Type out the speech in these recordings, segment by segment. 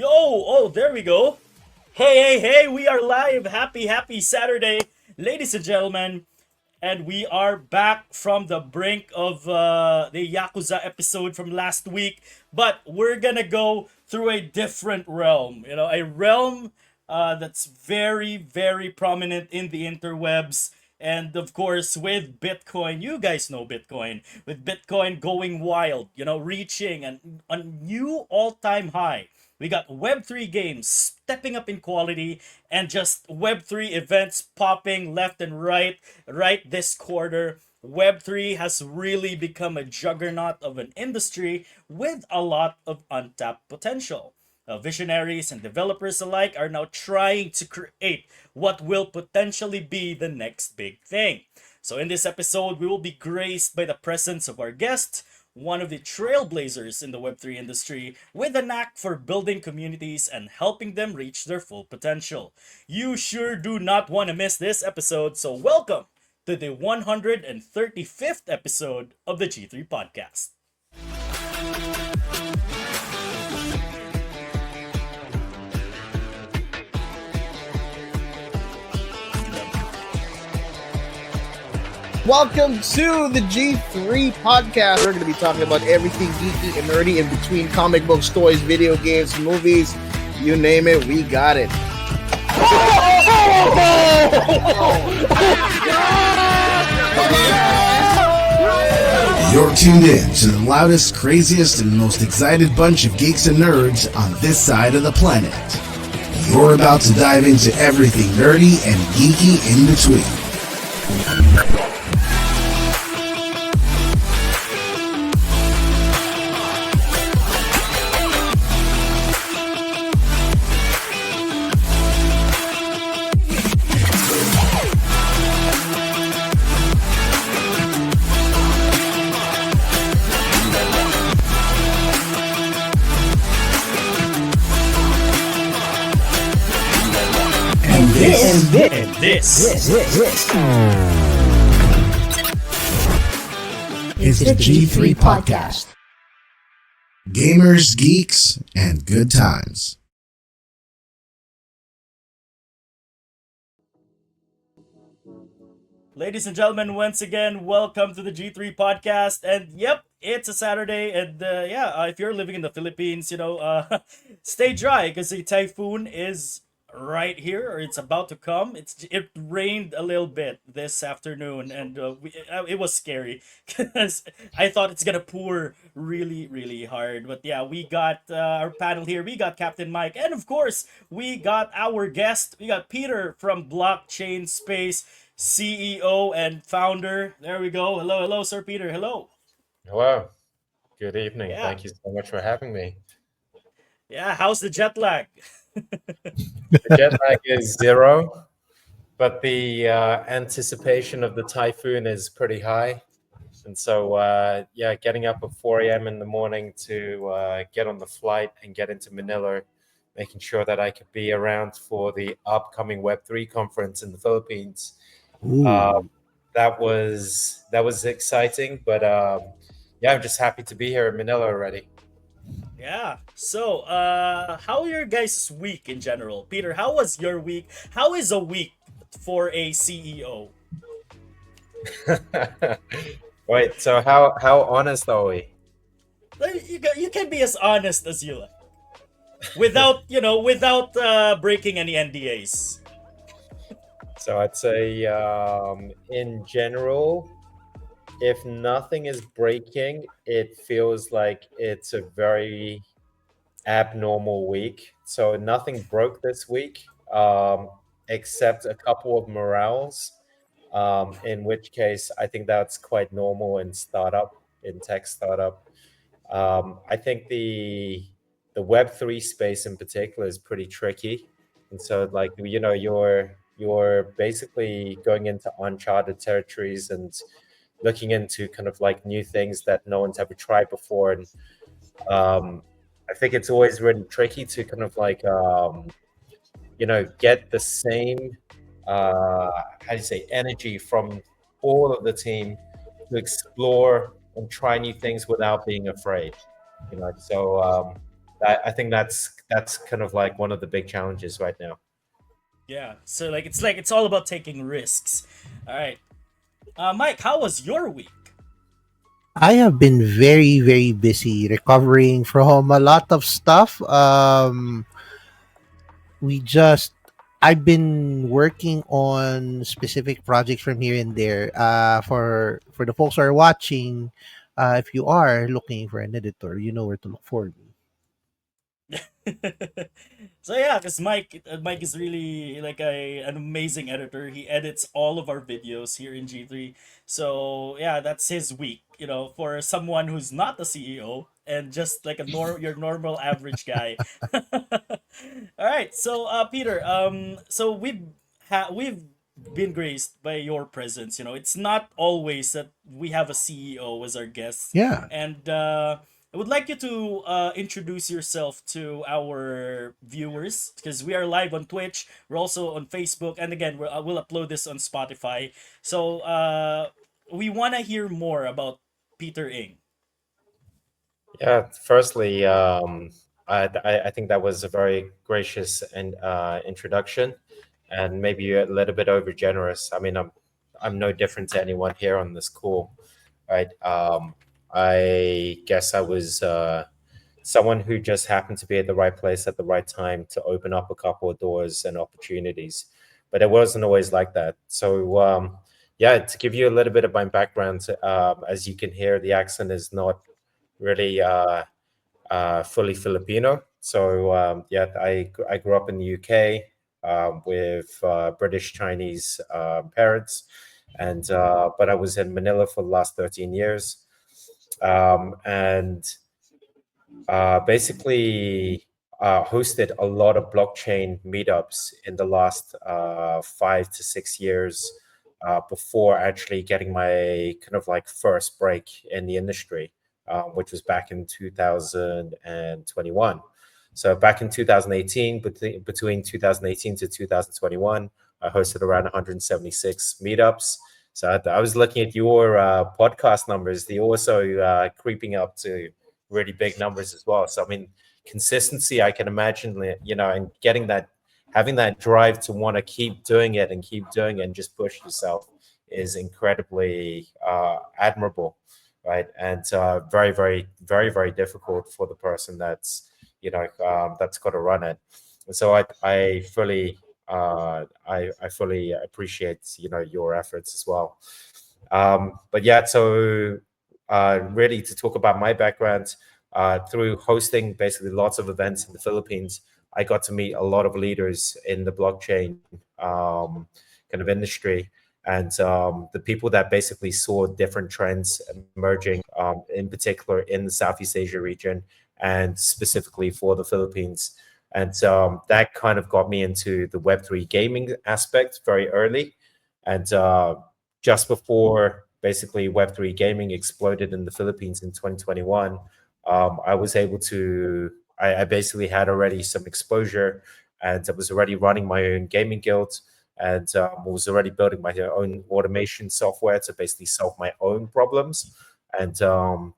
Oh, there we go. Hey, we are live. Happy Saturday, ladies and gentlemen. And we are back from the brink of the Yakuza episode from last week. But we're gonna go through a different realm. A realm that's very prominent in the interwebs. And of course, with Bitcoin, you guys know Bitcoin. With Bitcoin going wild, reaching a new all time high. We got Web3 games stepping up in quality and just Web3 events popping left and right this quarter. Web3 has really become a juggernaut of an industry with a lot of untapped potential. Visionaries and developers alike are now trying to create what will potentially be the next big thing. So, in this episode, we will be graced by the presence of our guest, one of the trailblazers in the Web3 industry, with a knack for building communities and helping them reach their full potential. You sure do not want to miss this episode, so welcome to the 135th episode of the G3 Podcast. Welcome to the G3 Podcast. We're going to be talking about everything geeky and nerdy in between comic books, toys, video games, movies, you name it, we got it. You're tuned in to the loudest, craziest, and most excited bunch of geeks and nerds on this side of the planet. You're about to dive into everything nerdy and geeky in between. This is the G3 Podcast. Gamers, geeks, and good times. Ladies and gentlemen, once again, welcome to the G3 Podcast. And yep, it's a Saturday. And if you're living in the Philippines, stay dry because the typhoon is right here, or it's about to come. It rained a little bit this afternoon, and it was scary because I thought it's gonna pour really hard. But yeah, we got our panel here. We got Captain Mike, and of course, we got our guest. We got Peter from Blockchain Space, CEO and founder. There we go. Hello, Sir Peter. Hello. Hello. Good evening. Yeah. Thank you so much for having me. Yeah, how's the jet lag? The jet lag is 0, but the anticipation of the typhoon is pretty high. And so, getting up at 4 a.m. in the morning to get on the flight and get into Manila, making sure that I could be around for the upcoming Web3 conference in the Philippines. That was exciting, but I'm just happy to be here in Manila already. Yeah. So, how your guys' week in general? Peter, how was your week? How is a week for a CEO? Wait, so how honest are we? You can be as honest as you like, without breaking any NDAs. So I'd say, in general, if nothing is breaking, it feels like it's a very abnormal week. So nothing broke this week, except a couple of morales, in which case I think that's quite normal in tech startup. I think the Web3 space in particular is pretty tricky. And so you're basically going into uncharted territories and looking into kind of like new things that no one's ever tried before. And I think it's always really tricky to kind of like, get the same, energy from all of the team to explore and try new things without being afraid. So I think that's kind of like one of the big challenges right now. Yeah. So like it's all about taking risks. All right. Mike, how was your week? I have been very, very busy recovering from a lot of stuff. We just I've been working on specific projects from here and there. For the folks who are watching, if you are looking for an editor, you know where to look for me. So yeah, because Mike is really like an amazing editor. He edits all of our videos here in G3. So yeah, that's his week. You know, for someone who's not the CEO and just like your normal average guy. All right. So Peter, so we've been graced by your presence. You know, it's not always that we have a CEO as our guest, Yeah. and I would like you to introduce yourself to our viewers because we are live on Twitch. We're also on Facebook, and again, we'll upload this on Spotify. So we want to hear more about Peter Ing. Yeah, firstly, I think that was a very gracious and introduction, and maybe a little bit over generous. I mean, I'm no different to anyone here on this call, right? I guess I was someone who just happened to be at the right place at the right time to open up a couple of doors and opportunities, but it wasn't always like that. So yeah, to give you a little bit of my background, as you can hear, the accent is not really fully Filipino. So yeah, I grew up in the UK with British Chinese parents, and but I was in Manila for the last 13 years, and basically hosted a lot of blockchain meetups in the last 5 to 6 years before actually getting my kind of like first break in the industry, which was back in 2021. So back in 2018, between 2018 to 2021, I hosted around 176 meetups. So I was looking at your podcast numbers; they're also creeping up to really big numbers as well. So I mean, consistency, I can imagine, you know, and getting that, having that drive to want to keep doing it and keep doing it and just push yourself is incredibly admirable, right? And very, very, very, very difficult for the person that's, you know, that's got to run it. And so I fully, I fully appreciate, you know, your efforts as well. But yeah, so really to talk about my background, through hosting basically lots of events in the Philippines, I got to meet a lot of leaders in the blockchain kind of industry, and the people that basically saw different trends emerging, in particular in the Southeast Asia region, and specifically for the Philippines. And that kind of got me into the Web3 gaming aspect very early. And just before basically Web3 gaming exploded in the Philippines in 2021, I was able to, I basically had already some exposure, and I was already running my own gaming guild, and was already building my own automation software to basically solve my own problems, and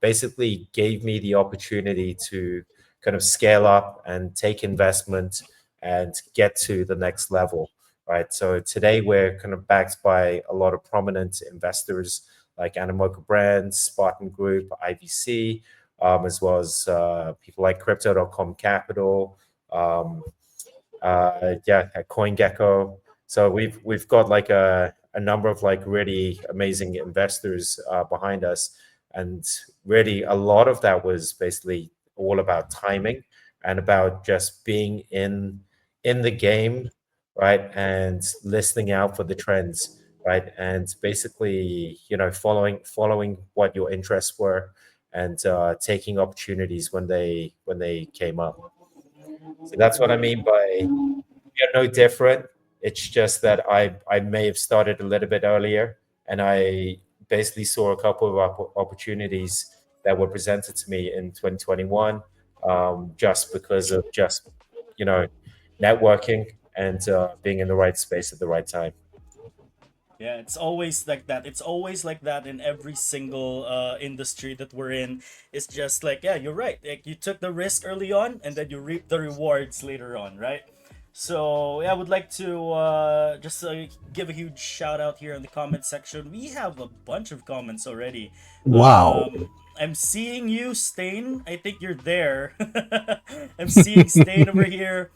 basically gave me the opportunity to kind of scale up and take investment and get to the next level, right? So today we're kind of backed by a lot of prominent investors like Animoca Brands, Spartan Group, IVC, as well as people like Crypto.com Capital, yeah, at CoinGecko. So we've got like a number of like really amazing investors behind us, and really a lot of that was basically all about timing and about just being in the game, right, and listening out for the trends, right, and basically, you know, following what your interests were, and taking opportunities when they came up. So that's what I mean by we are no different. It's just that I may have started a little bit earlier, and I basically saw a couple of opportunities that were presented to me in 2021, just because of just, you know, networking and being in the right space at the right time. Yeah, it's always like that. It's always like that in every single industry that we're in. It's just like, yeah, you're right. Like you took the risk early on and then you reap the rewards later on, right? So, yeah, I would like to just give a huge shout out here in the comment section. We have a bunch of comments already. Wow. I'm seeing you, Stain. I think you're there. I'm seeing Stain over here.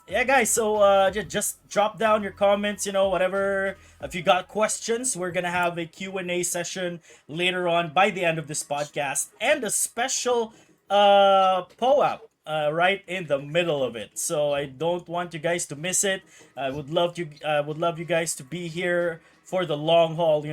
Yeah, guys, so just drop down your comments, whatever. If you got questions, we're going to have a Q&A session later on by the end of this podcast and a special POAP right in the middle of it. So I don't want you guys to miss it. I would love you guys to be here for the long haul,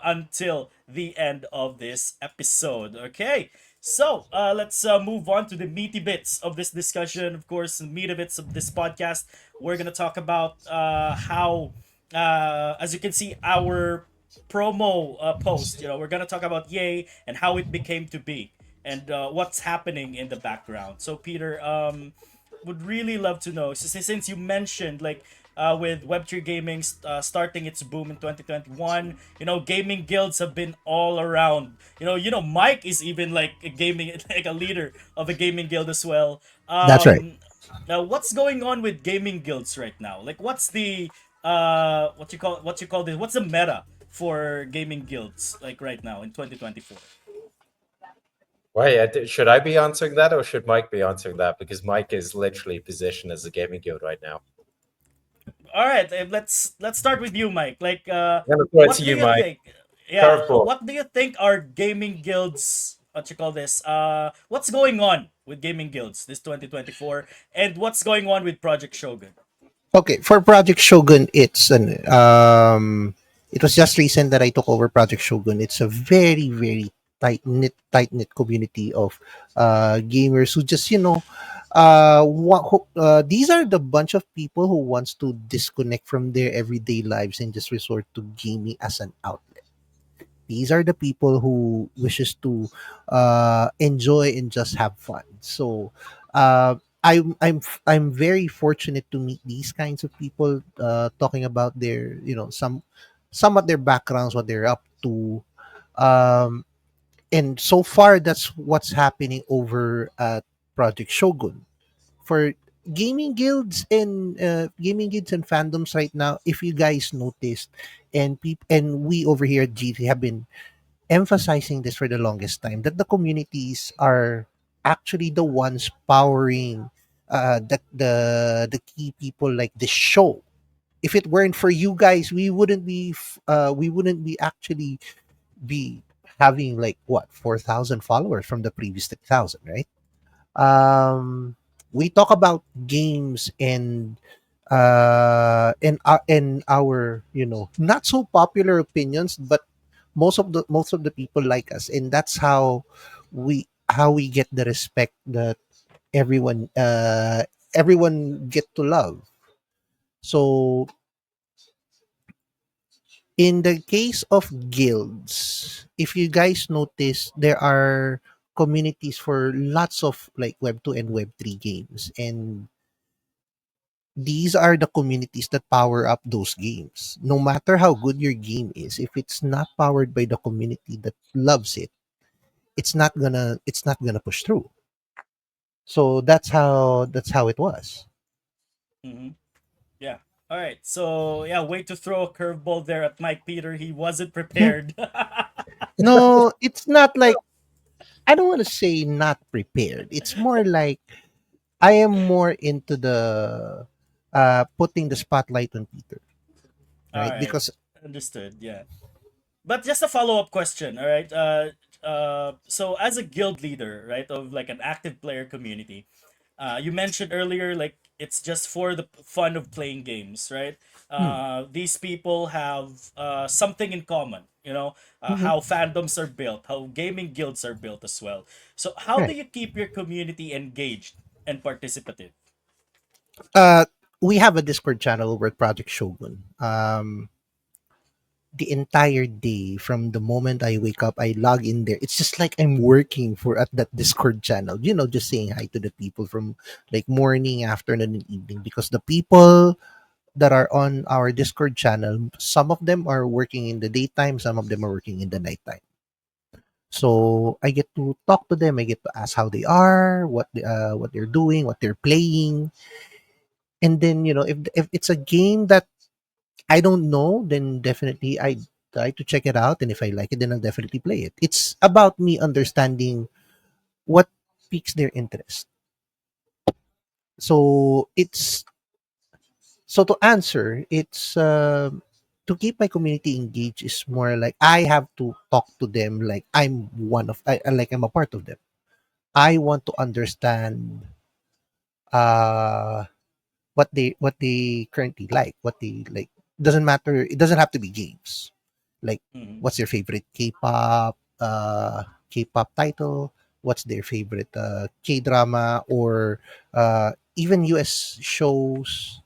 until the end of this episode. Okay. So let's move on to the meaty bits of this discussion. Of course, the meaty bits of this podcast. We're gonna talk about how, as you can see, our promo post. We're gonna talk about Yay and how it became to be, and what's happening in the background. So, Peter, would really love to know, since you mentioned like with Web3 gaming starting its boom in 2021. Gaming guilds have been all around. Mike is even like a gaming like a leader of a gaming guild as well. That's right. Now, what's going on with gaming guilds right now? Like, what's the what you call this? What's the meta for gaming guilds like right now in 2024? Wait, should I be answering that or should Mike be answering that? Because Mike is literally positioned as a gaming guild right now. All right, let's start with you, Mike. Like, I'm gonna throw it what to do you, you Mike. think? Yeah, Curveball. what do you think are gaming guilds? What you call this? What's going on with gaming guilds this 2024, and what's going on with Project Shogun? Okay, for Project Shogun, it was just recent that I took over Project Shogun. It's a very very tight knit community of gamers who just these are the bunch of people who wants to disconnect from their everyday lives and just resort to gaming as an outlet. These are the people who wishes to enjoy and just have fun. So I'm very fortunate to meet these kinds of people, talking about their, somewhat their backgrounds, what they're up to. um, and so far that's what's happening over at Project Shogun. For gaming guilds and fandoms right now, if you guys noticed, and we over here at GT have been emphasizing this for the longest time, that the communities are actually the ones powering the key people like the show. If it weren't for you guys, we wouldn't be actually be having like what 4,000 followers from the previous 3,000, right? We talk about games and our not so popular opinions, but most of the people like us, and that's how we get the respect that everyone get to love. So in the case of guilds, if you guys notice, there are communities for lots of like web 2 and web 3 games, and these are the communities that power up those games. No matter how good your game is, if it's not powered by the community that loves it, it's not gonna push through. So that's how it was. Mm-hmm. Yeah. All right. So yeah, way to throw a curveball there at Mike, Peter. He wasn't prepared. No, it's not like, I don't want to say not prepared. It's more like I am more into the putting the spotlight on Peter, All right? right. Because Understood. Yeah. But just a follow-up question, all right? So as a guild leader, right, of like an active player community, you mentioned earlier like it's just for the fun of playing games, right? hmm, These people have something in common, mhm, how fandoms are built, how gaming guilds are built as well. So how do right. you keep your community engaged and participative? Uh, we have a Discord channel over at Project Shogun. The entire day from the moment I wake up, I log in there. It's just like I'm working for at that Discord channel. Just saying hi to the people from like morning, afternoon, and evening, because the people that are on our Discord channel, some of them are working in the daytime, some of them are working in the nighttime. So I get to talk to them. I get to ask how they are, what they're doing, what they're playing, and then if it's a game that I don't know, then definitely I try to check it out, and if I like it, then I'll definitely play it. It's about me understanding what piques their interest. So it's so to answer, it's to keep my community engaged is more like I have to talk to them like like I'm a part of them. I want to understand uh what they currently like, what they like. Doesn't matter. It doesn't have to be games. Like, Mhm. what's your favorite K-pop title? What's their favorite K-drama or even US shows?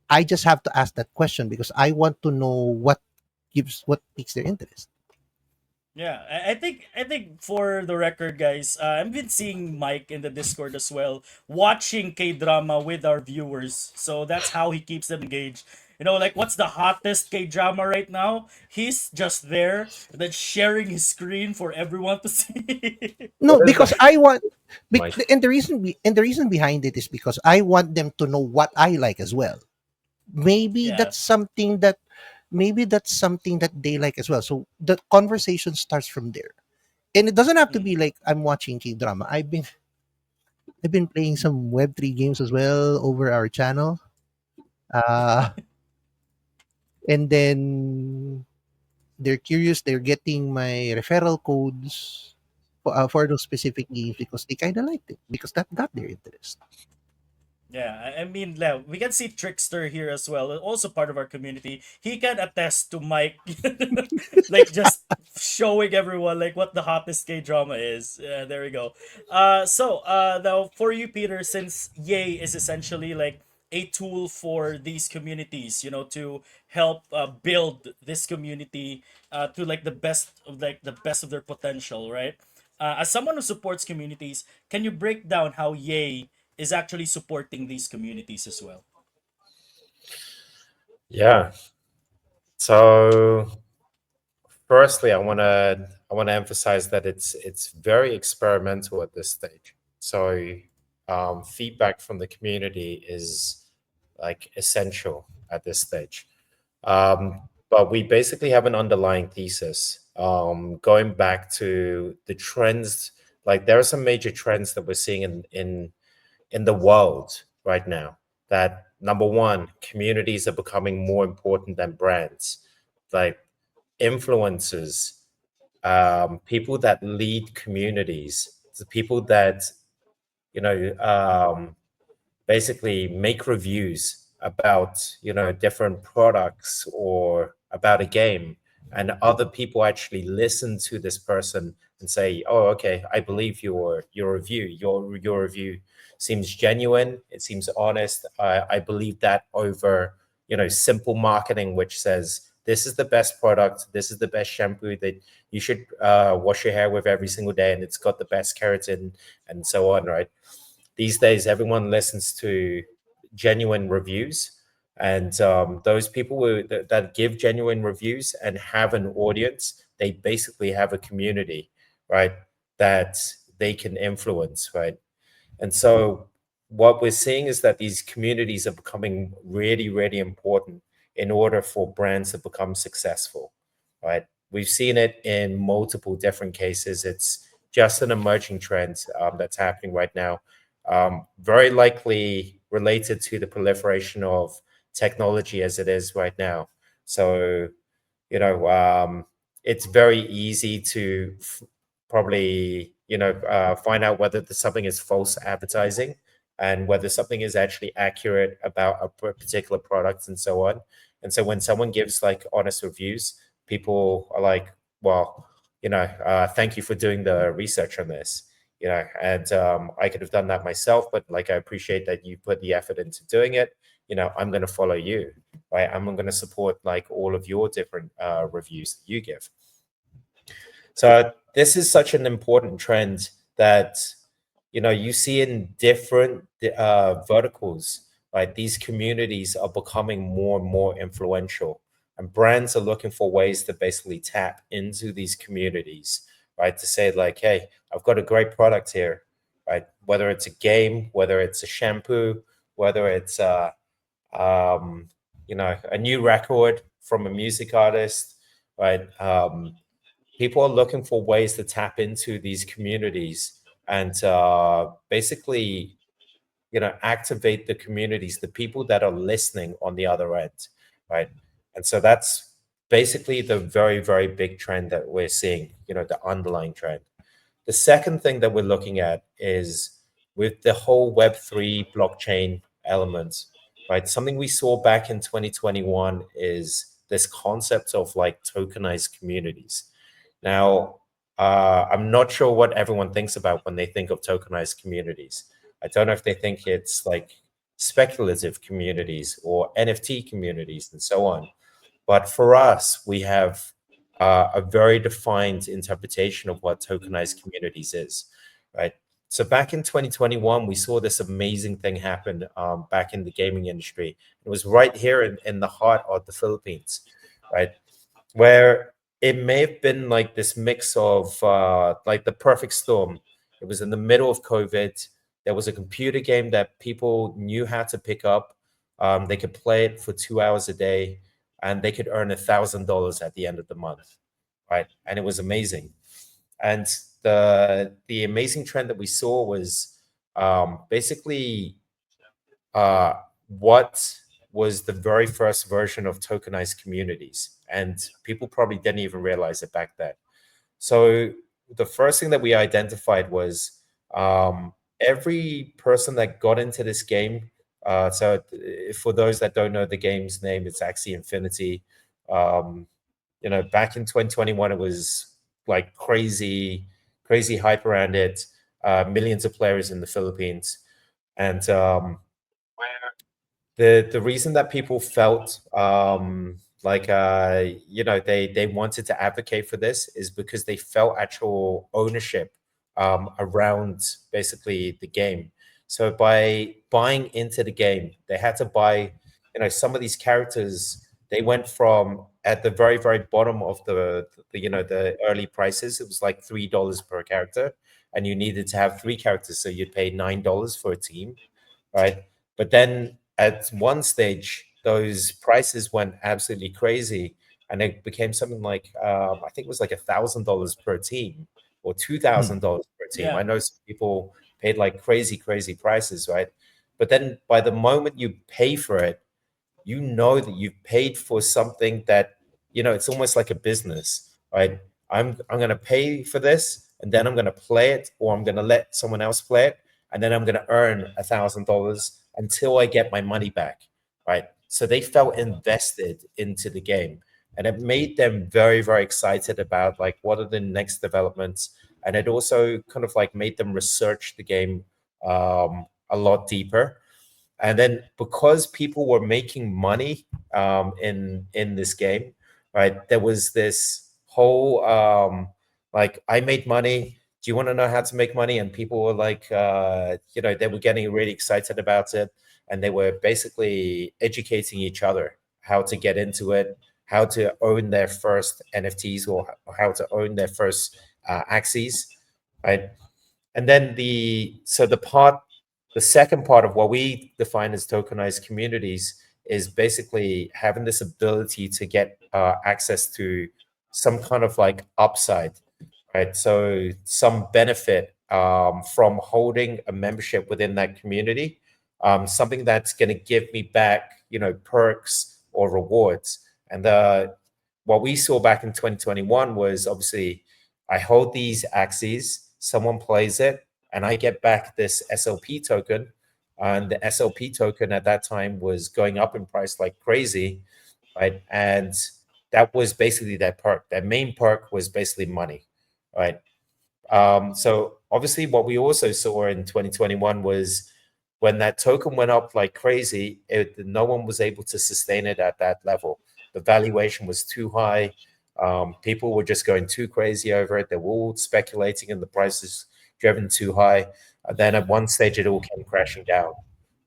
I just have to ask that question because I want to know what piques their interest. Yeah, I think for the record, guys, I've been seeing Mike in the Discord as well, watching K drama with our viewers. So that's how he keeps them engaged. Like what's the hottest K drama right now? He's just there, and then sharing his screen for everyone to see. No, What is because the I want, Mike? and the reason behind it is because I want them to know what I like as well. maybe Yeah. that's something that Maybe that's something that they like as well, so the conversation starts from there. And it doesn't have to be Mm. like I'm watching K-drama. I've been playing some web 3 games as well over our channel, uh and then they're curious, they're getting my referral codes for those specific games because they kind of liked it, because that got their interest. Yeah, I mean, yeah, we can see Trickster here as well, also part of our community. He can attest to Mike, like just showing everyone like what the hottest K drama is. There we go. Now for you, Peter, since Yay is essentially like a tool for these communities, to help build this community to like the best of their potential, right? As someone who supports communities, can you break down how Yay is actually supporting these communities as well? Yeah. So firstly, I want to emphasize that it's very experimental at this stage. So feedback from the community is like essential at this stage. But we basically have an underlying thesis. Going back to the trends, like there are some major trends that we're seeing in the world right now. That number one, communities are becoming more important than brands. Like influencers, people that lead communities, the people that you know basically make reviews about different products or about a game, and other people actually listen to this person and say, oh, okay, I believe your review, your review seems genuine, it seems honest. I believe that over simple marketing which says this is the best product, this is the best shampoo that you should wash your hair with every single day, and it's got the best keratin and so on, right? These days everyone listens to genuine reviews, and those people that give genuine reviews and have an audience, they basically have a community, right, that they can influence, right? And so what we're seeing is that these communities are becoming really, really important in order for brands to become successful, right? We've seen it in multiple different cases. It's just an emerging trend that's happening right now, very likely related to the proliferation of technology as it is right now. So, you know, it's very easy to probably, find out whether something is false advertising and whether something is actually accurate about a particular product and so on. And so when someone gives like honest reviews, people are like, well, thank you for doing the research on this. And I could have done that myself, but like I appreciate that you put the effort into doing it. I'm going to follow you, right? I'm going to support like all of your different reviews that you give. So this is such an important trend that you see in different verticals. right, these communities are becoming more and more influential, and brands are looking for ways to basically tap into these communities, right? To say like, hey, I've got a great product here, right? Whether it's a game, whether it's a shampoo, whether it's um, a new record from a music artist, right? People are looking for ways to tap into these communities and basically, activate the communities, the people that are listening on the other end, right? And so that's basically the very, very big trend that we're seeing, the underlying trend. The second thing that we're looking at is with the whole Web3 blockchain element, right? Something we saw back in 2021 is this concept of like tokenized communities. Now, I'm not sure what everyone thinks about when they think of tokenized communities. I don't know if they think it's like speculative communities or NFT communities and so on. But for us, we have a very defined interpretation of what tokenized communities is, right? So back in 2021, we saw this amazing thing happen back in the gaming industry. It was right here in the heart of the Philippines, right? Where it may have been like this mix of like the perfect storm. It was in the middle of COVID. There was a computer game that people knew how to pick up. They could play it for 2 hours a day, and they could earn $1,000 at the end of the month, right? And it was amazing. And the amazing trend that we saw was basically what was the very first version of tokenized communities, and people probably didn't even realize it back then. So the first thing that we identified was every person that got into this game. For those that don't know the game's name, it's actually Infinity. Um, back in 2021, it was like crazy, crazy hype around it. Millions of players in the Philippines, and the reason that people felt like they wanted to advocate for this is because they felt actual ownership around basically the game. So by buying into the game, they had to buy, some of these characters. They went from at the very, very bottom of the early prices. It was like $3 per character, and you needed to have three characters, so you'd pay $9 for a team, right? But then at one stage, those prices went absolutely crazy, and it became something like I think it was like $1,000 per team or Hmm. $2,000 per team. Yeah. I know some people paid like crazy, crazy prices, right? But then by the moment you pay for it, you know that you've paid for something that, it's almost like a business, right? I'm going to pay for this, and then I'm going to play it, or I'm going to let someone else play it, and then I'm going to earn $1,000 until I get my money back, right? So they felt invested into the game, and it made them very, very excited about like what are the next developments, and it also kind of like made them research the game a lot deeper. And then because people were making money in this game, right? There was this whole like, I made money. Do you want to know how to make money? And people were like, they were getting really excited about it, and they were basically educating each other how to get into it, how to own their first NFTs, or how to own their first axes, right? And then the second part of what we define as tokenized communities is basically having this ability to get access to some kind of like upside, right? So some benefit from holding a membership within that community, something that's going to give me back, perks or rewards. And what we saw back in 2021 was obviously I hold these axes, someone plays it, and I get back this SLP token. And the SLP token at that time was going up in price like crazy, right? And that was basically that perk. That main perk was basically money, right? So obviously, what we also saw in 2021 was when that token went up like crazy, no one was able to sustain it at that level. The valuation was too high. People were just going too crazy over it. They were all speculating, and the prices driven too high. And then at one stage, it all came crashing down.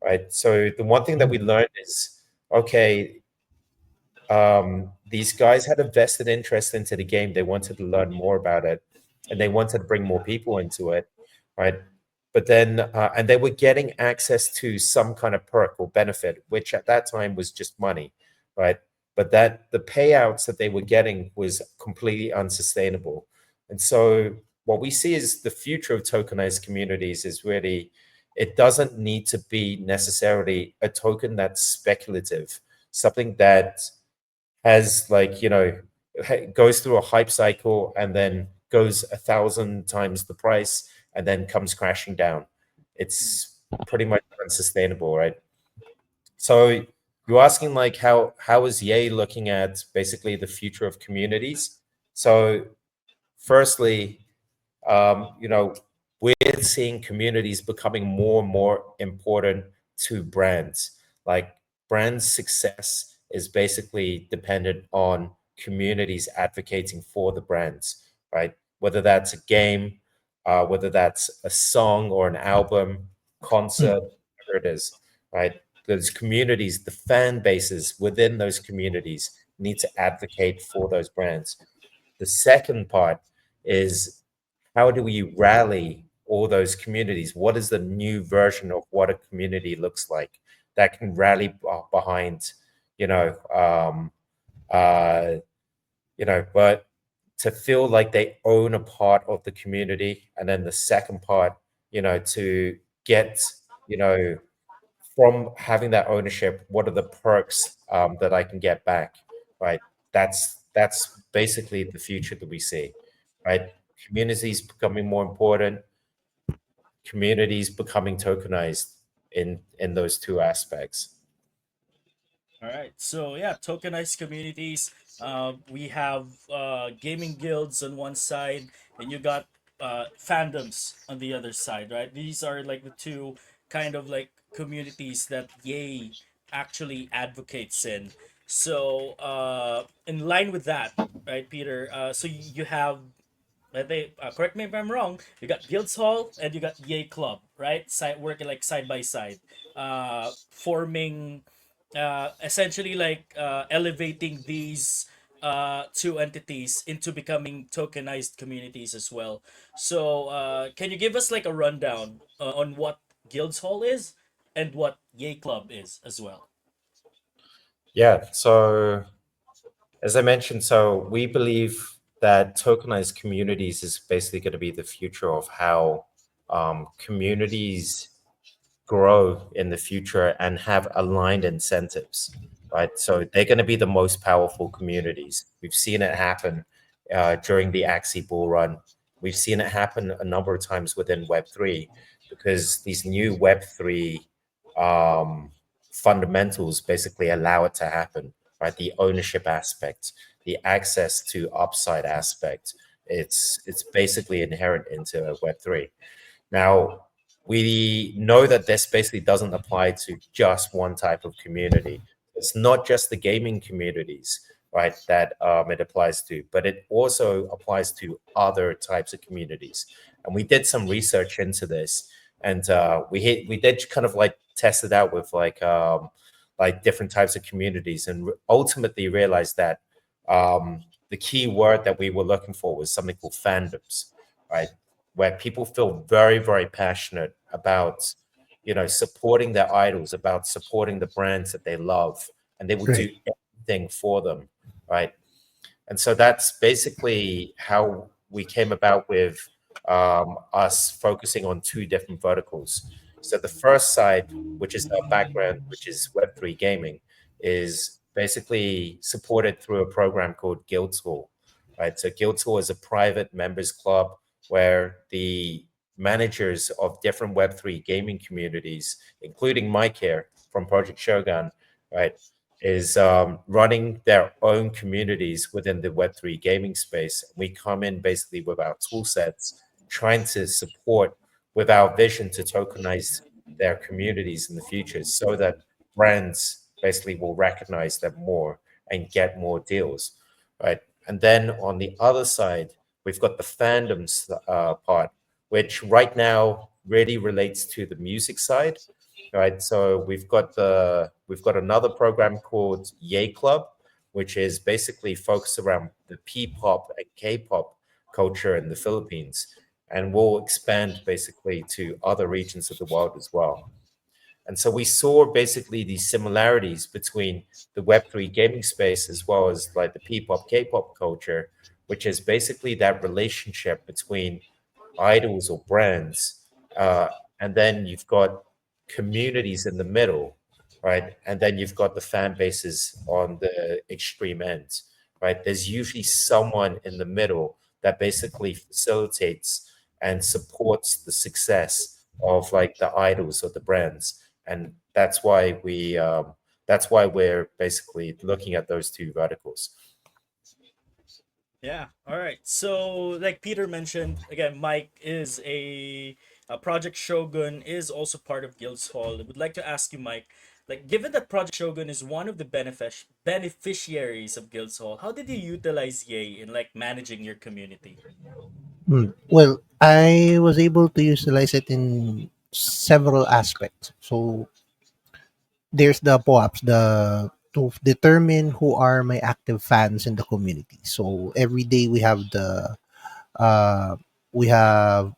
right? So the one thing that we learned is, okay, these guys had a vested interest into the game. They wanted to learn more about it, and they wanted to bring more people into it, right? But then, and they were getting access to some kind of perk or benefit, which at that time was just money, right? But that the payouts that they were getting was completely unsustainable. And so, what we see is the future of tokenized communities is really, it doesn't need to be necessarily a token that's speculative, something that has like goes through a hype cycle and then goes 1,000 times the price and then comes crashing down. It's pretty much unsustainable, right? So you're asking like how is Yay looking at basically the future of communities? So firstly, you know, we're seeing communities becoming more and more important to brands. Like brand success is basically dependent on communities advocating for the brands, right? Whether that's a game, whether that's a song or an album, concert, whatever it is, right? Those communities, the fan bases within those communities need to advocate for those brands. The second part is how do we rally all those communities? What is the new version of what a community looks like that can rally behind, you know, um, uh, but to feel like they own a part of the community, and then the second part, to get, you know, from having that ownership, what are the perks that I can get back, right? That's basically the future that we see, right? Communities becoming more important, communities becoming tokenized in those two aspects. All right. So yeah, tokenized communities. We have gaming guilds on one side, and you got fandoms on the other side, right? These are like the two kind of like communities that Yay actually advocates in. So in line with that, right, Peter? So you have they correct me if I'm wrong. You got Guilds Hall and you got Yay Club, right? Side working like side by side, forming, essentially like elevating these two entities into becoming tokenized communities as well. So, can you give us like a rundown on what Guilds Hall is and what Yay Club is as well? Yeah. So as I mentioned, so we believe that tokenized communities is basically going to be the future of how communities grow in the future and have aligned incentives, right? So they're going to be the most powerful communities. We've seen it happen during the Axie bull run. We've seen it happen a number of times within Web3 because these new Web3 um, fundamentals basically allow it to happen, right? The ownership aspect, the access to upside aspect, it's basically inherent into Web3. Now, we know that this basically doesn't apply to just one type of community. It's not just the gaming communities, right, that it applies to, but it also applies to other types of communities. And we did some research into this, and we did kind of like test it out with like different types of communities, and ultimately realized that the key word that we were looking for was something called fandoms, right? Where people feel very, very passionate about, supporting their idols, about supporting the brands that they love, and they will Right. do anything for them, right? And so that's basically how we came about with us focusing on two different verticals. So the first side, which is our background, which is Web3 gaming, is basically supported through a program called Guildhall, right? So Guildhall is a private members club where the managers of different Web3 gaming communities, including Mike here from Project Shogun, right, is running their own communities within the Web3 gaming space. We come in basically with our tool sets, trying to support with our vision to tokenize their communities in the future so that brands basically will recognize them more and get more deals, right? And then on the other side, we've got the fandoms part, which right now really relates to the music side. right? So we've got another program called Yay Club, which is basically focused around the P-pop and K-pop culture in the Philippines, and will expand basically to other regions of the world as well. And so we saw basically these similarities between the Web3 gaming space as well as like the P-pop, K-pop culture, which is basically that relationship between idols or brands. Uh, and then you've got communities in the middle, right? And then you've got the fan bases on the extreme ends, right? There's usually someone in the middle that basically facilitates and supports the success of like the idols or the brands. And that's why we're basically looking at those two verticals. Yeah. All right. So, like Peter mentioned, again, Mike is a Project Shogun is also part of Guilds Hall. I would like to ask you, Mike, like, given that Project Shogun is one of the beneficiaries of Guilds Hall, how did you utilize Yay in like managing your community? Well, I was able to utilize it in several aspects. So there's the POAPs, the to determine who are my active fans in the community. So every day uh we have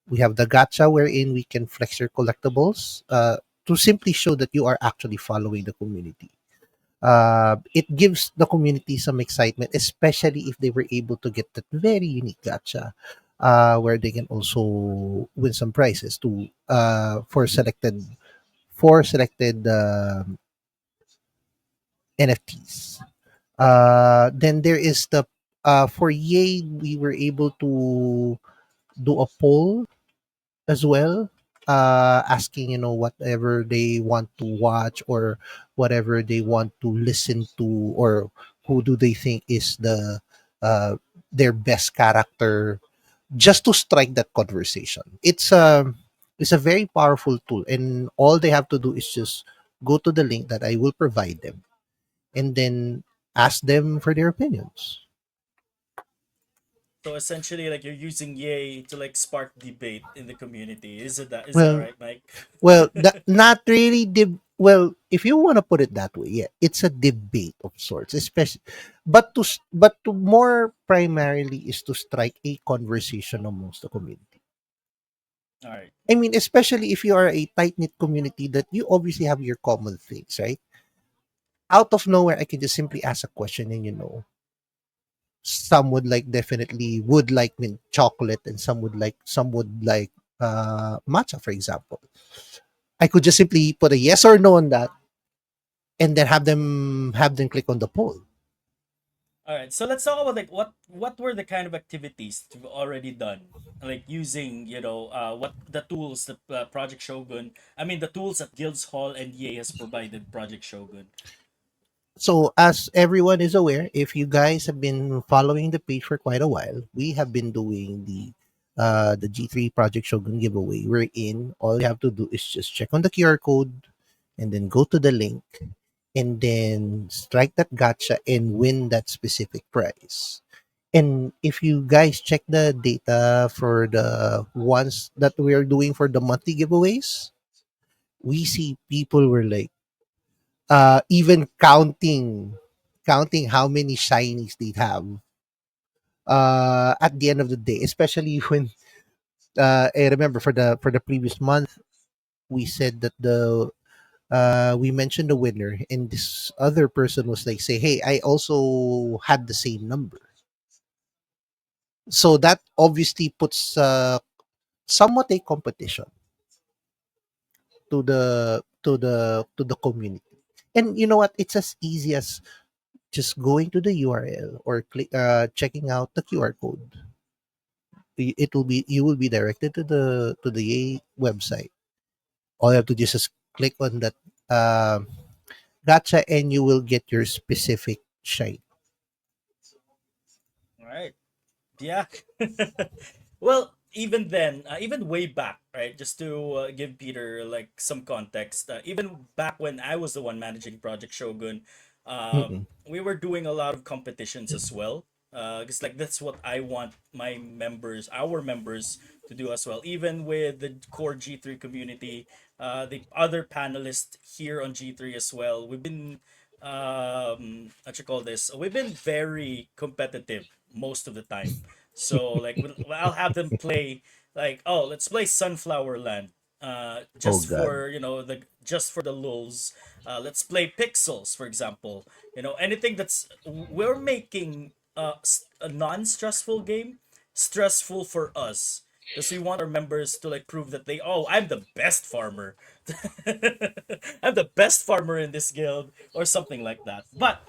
we have the gacha wherein we can flex your collectibles to simply show that you are actually following the community. It gives the community some excitement, especially if they were able to get that very unique gacha, where they can also win some prizes to for selected NFTs. Then there is the for Yay, we were able to do a poll as well, asking whatever they want to watch or whatever they want to listen to, or who do they think is uh, their best character, just to strike that conversation. It's a very powerful tool, and all they have to do is just go to the link that I will provide them, and then ask them for their opinions. So essentially, like you're using Yay to like spark debate in the community. Is that Well, right, Mike? not really well, if you want to put it that way, yeah, it's a debate of sorts, especially, but to more primarily is to strike a conversation amongst the community. All right. I mean, especially if you are a tight knit community that you obviously have your common things, right? Out of nowhere, I can just simply ask a question, and some would like definitely would like mint chocolate, and some would like matcha, for example. I could just simply put a yes or no on that, and then have them click on the poll. All right. So let's talk about like what were the kind of activities you've already done, like using what the tools that Project Shogun. I mean the tools that Guilds Hall and EA has provided Project Shogun. So, as everyone is aware, if you guys have been following the page for quite a while, we have been doing the G3 Project Shogun giveaway. We're in. All you have to do is just check on the QR code, and then go to the link, and then strike that gotcha and win that specific prize. And if you guys check the data for the ones that we are doing for the monthly giveaways, we see people were like even counting how many shinies they have at the end of the day, especially when I remember for the previous month, we said that the we mentioned the winner, and this other person was like, say, hey, I also had the same number. So that obviously puts somewhat a competition to the community. And you know what, it's as easy as just going to the URL, or checking out the QR code. It will be You will be directed to the A website. All you have to do is just click on that gotcha, and you will get your specific shine. All right. Yeah. Well, even then, even way back, right? Just to give Peter like some context, even back when I was the one managing Project Shogun, Mm-mm. we were doing a lot of competitions as well. Because like that's what I want my members, our members, to do as well. Even with the core G3 community, the other panelists here on G3 as well. We've been what you call this? We've been very competitive most of the time. So like I'll have them play like, oh, let's play Sunflower Land. Oh Just God. for just for the lulls. Let's play Pixels, for example. Anything that's we're making a non-stressful game stressful for us because we want our members to like prove that I'm the best farmer. I'm the best farmer in this guild or something like that. But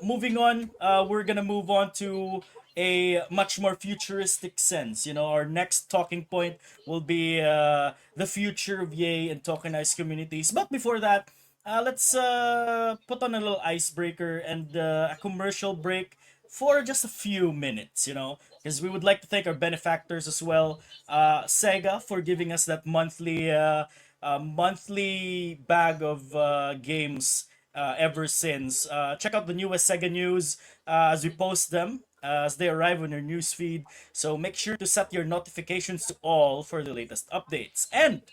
moving on, we're gonna move on to a much more futuristic sense. Our next talking point will be the future of Yay and tokenized communities. But before that, let's put on a little icebreaker and a commercial break for just a few minutes, because we would like to thank our benefactors as well. Sega for giving us that monthly bag of games ever since. Check out the newest Sega news as we post them. As they arrive on your newsfeed. So make sure to set your notifications to all for the latest updates. And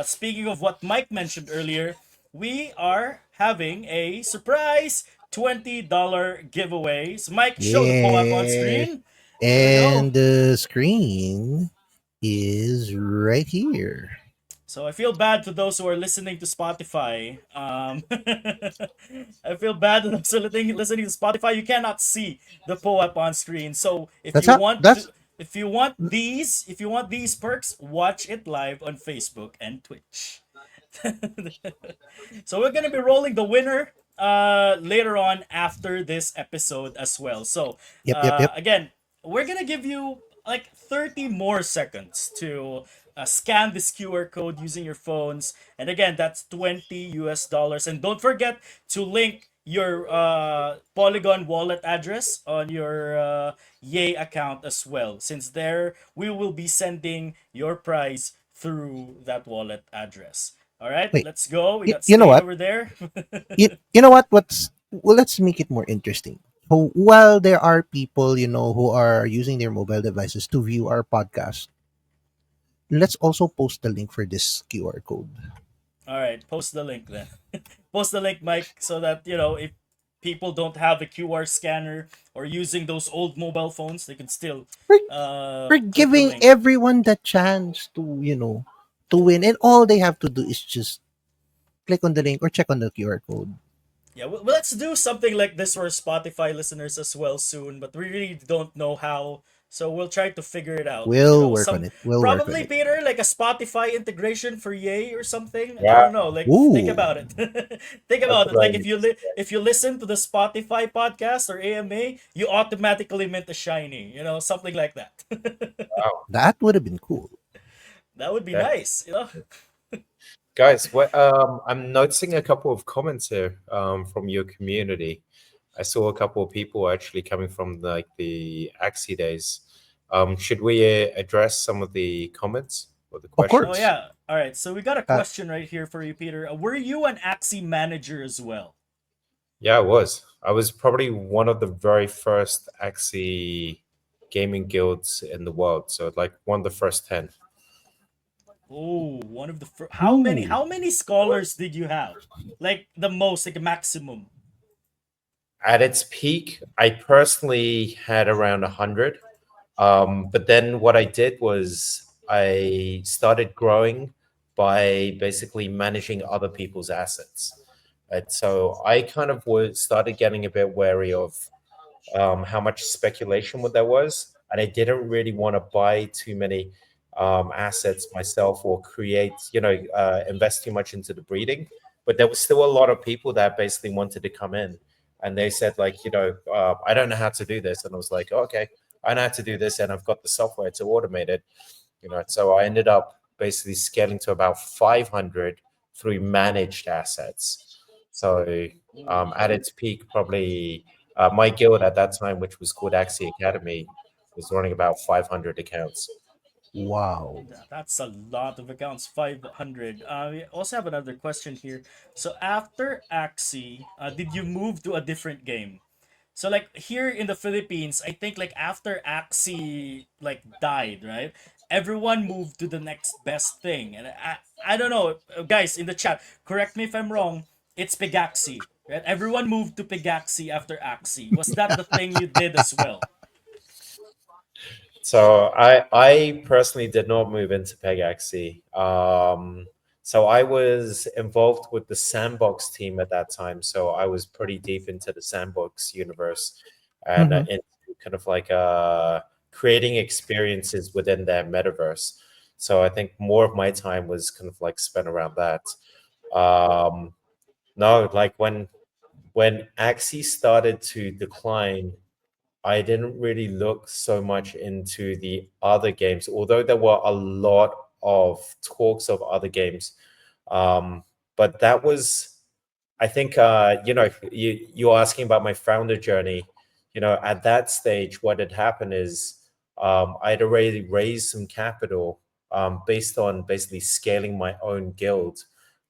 speaking of what Mike mentioned earlier, we are having a surprise $20 giveaway. So Mike, show the PO app on Yeah. screen. There we go. And the screen is right here. So I feel bad to those who are listening to Spotify. I feel bad to those who are listening to Spotify. You cannot see the PO app on screen. So That's how that's if you want these perks, watch it live on Facebook and Twitch. So we're gonna be rolling the winner later on after this episode as well. So yep. again, we're gonna give you like 30 more seconds to scan this QR code using your phones, and again, that's $20. And don't forget to link your Polygon wallet address on your Yay account as well, since there we will be sending your prize through that wallet address. All right, Wait. let's go. We got You know Skate what? over there. You know what? Let's make it more interesting. So while there are people, who are using their mobile devices to view our podcast, let's also post the link for this QR code. All right, post the link then. Post the link, Mike, so that if people don't have a QR scanner or using those old mobile phones, they can still We're, we're click the giving link. everyone the chance to win, and all they have to do is just click on the link or check on the QR code. Yeah, well, let's do something like this for Spotify listeners as well soon, but we really don't know how. So we'll try to figure it out. We'll work on Some it. We'll work on probably it. Peter like a Spotify integration for Yay or something. I Yeah, don't know. Like think Ooh, about it. Think that's about it. what I Like need. if you listen to the Spotify podcast or AMA, you automatically mint a shiny. Something like that. Wow. that would have been cool. That would be Yeah. nice. Guys, I'm noticing a couple of comments here from your community. I saw a couple of people actually coming from like the Axie days. Should we address some of the comments or the Of Oh questions? course. yeah. All right. So we got a Uh, question right here for you, Peter. Were you an Axie manager as well? Yeah, I was. I was probably one of the very first Axie gaming guilds in the world. So like one of the first 10. Oh, one of the ooh. how many scholars did you have? Like the most, like a maximum. At its peak, I personally had around 100. But then what I did was I started growing by basically managing other people's assets. And so I kind of started getting a bit wary of how much speculation what there was, and I didn't really want to buy too many assets myself or invest too much into the breeding. But there was still a lot of people that basically wanted to come in, and they said like, I don't know how to do this, and I was like, okay, I know how to do this, and I've got the software to automate it. So I ended up basically scaling to about 500 through managed assets. So Ooh, at its peak, probably my guild at that time, which was called Axie Academy, was running about 500 accounts. Wow. that's a lot of accounts. 500. We also have another question here. So after Axie, did you move to a different game? So like here in the Philippines, I think like after Axie like died, right? Everyone moved to the next best thing, and I don't know, guys in the chat. Correct me if I'm wrong. It's Pegaxi, right? Everyone moved to Pegaxi after Axie. Was that the thing you did as well? So I personally did not move into Pegaxi. So I was involved with the Sandbox team at that time. So I was pretty deep into the Sandbox universe and Mm-hmm. into kind of like creating experiences within their metaverse. So I think more of my time was kind of like spent around that. Um, no, like when Axie started to decline, I didn't really look so much into the other games, although there were a lot of talks of other games. Um, but that was, I think, you're asking about my founder journey. At that stage, what had happened is I'd already raised some capital based on basically scaling my own guild.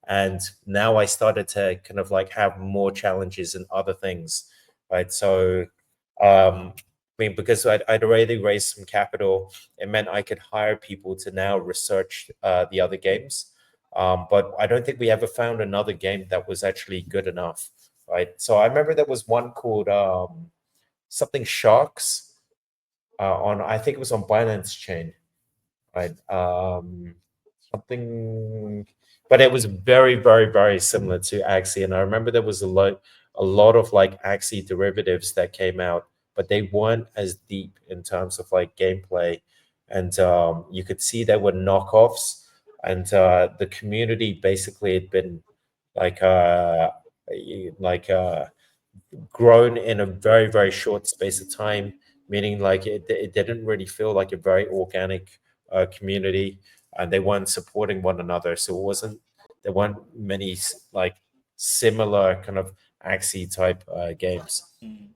And now I started to kind of like have more challenges and other things, right? So, because I'd already raised some capital, it meant I could hire people to now research the other games. But I don't think we ever found another game that was actually good enough, right? So I remember there was one called something Sharks on, I think it was on Binance Chain, right? Something, but it was very, very, very similar to Axie. And I remember there was a lot of like Axie derivatives that came out, but they weren't as deep in terms of like gameplay. And you could see there were knockoffs, and the community basically had been like like grown in a very, very short space of time, meaning like it didn't really feel like a very organic community, and they weren't supporting one another. So there weren't many like similar kind of Axie type games. Mm.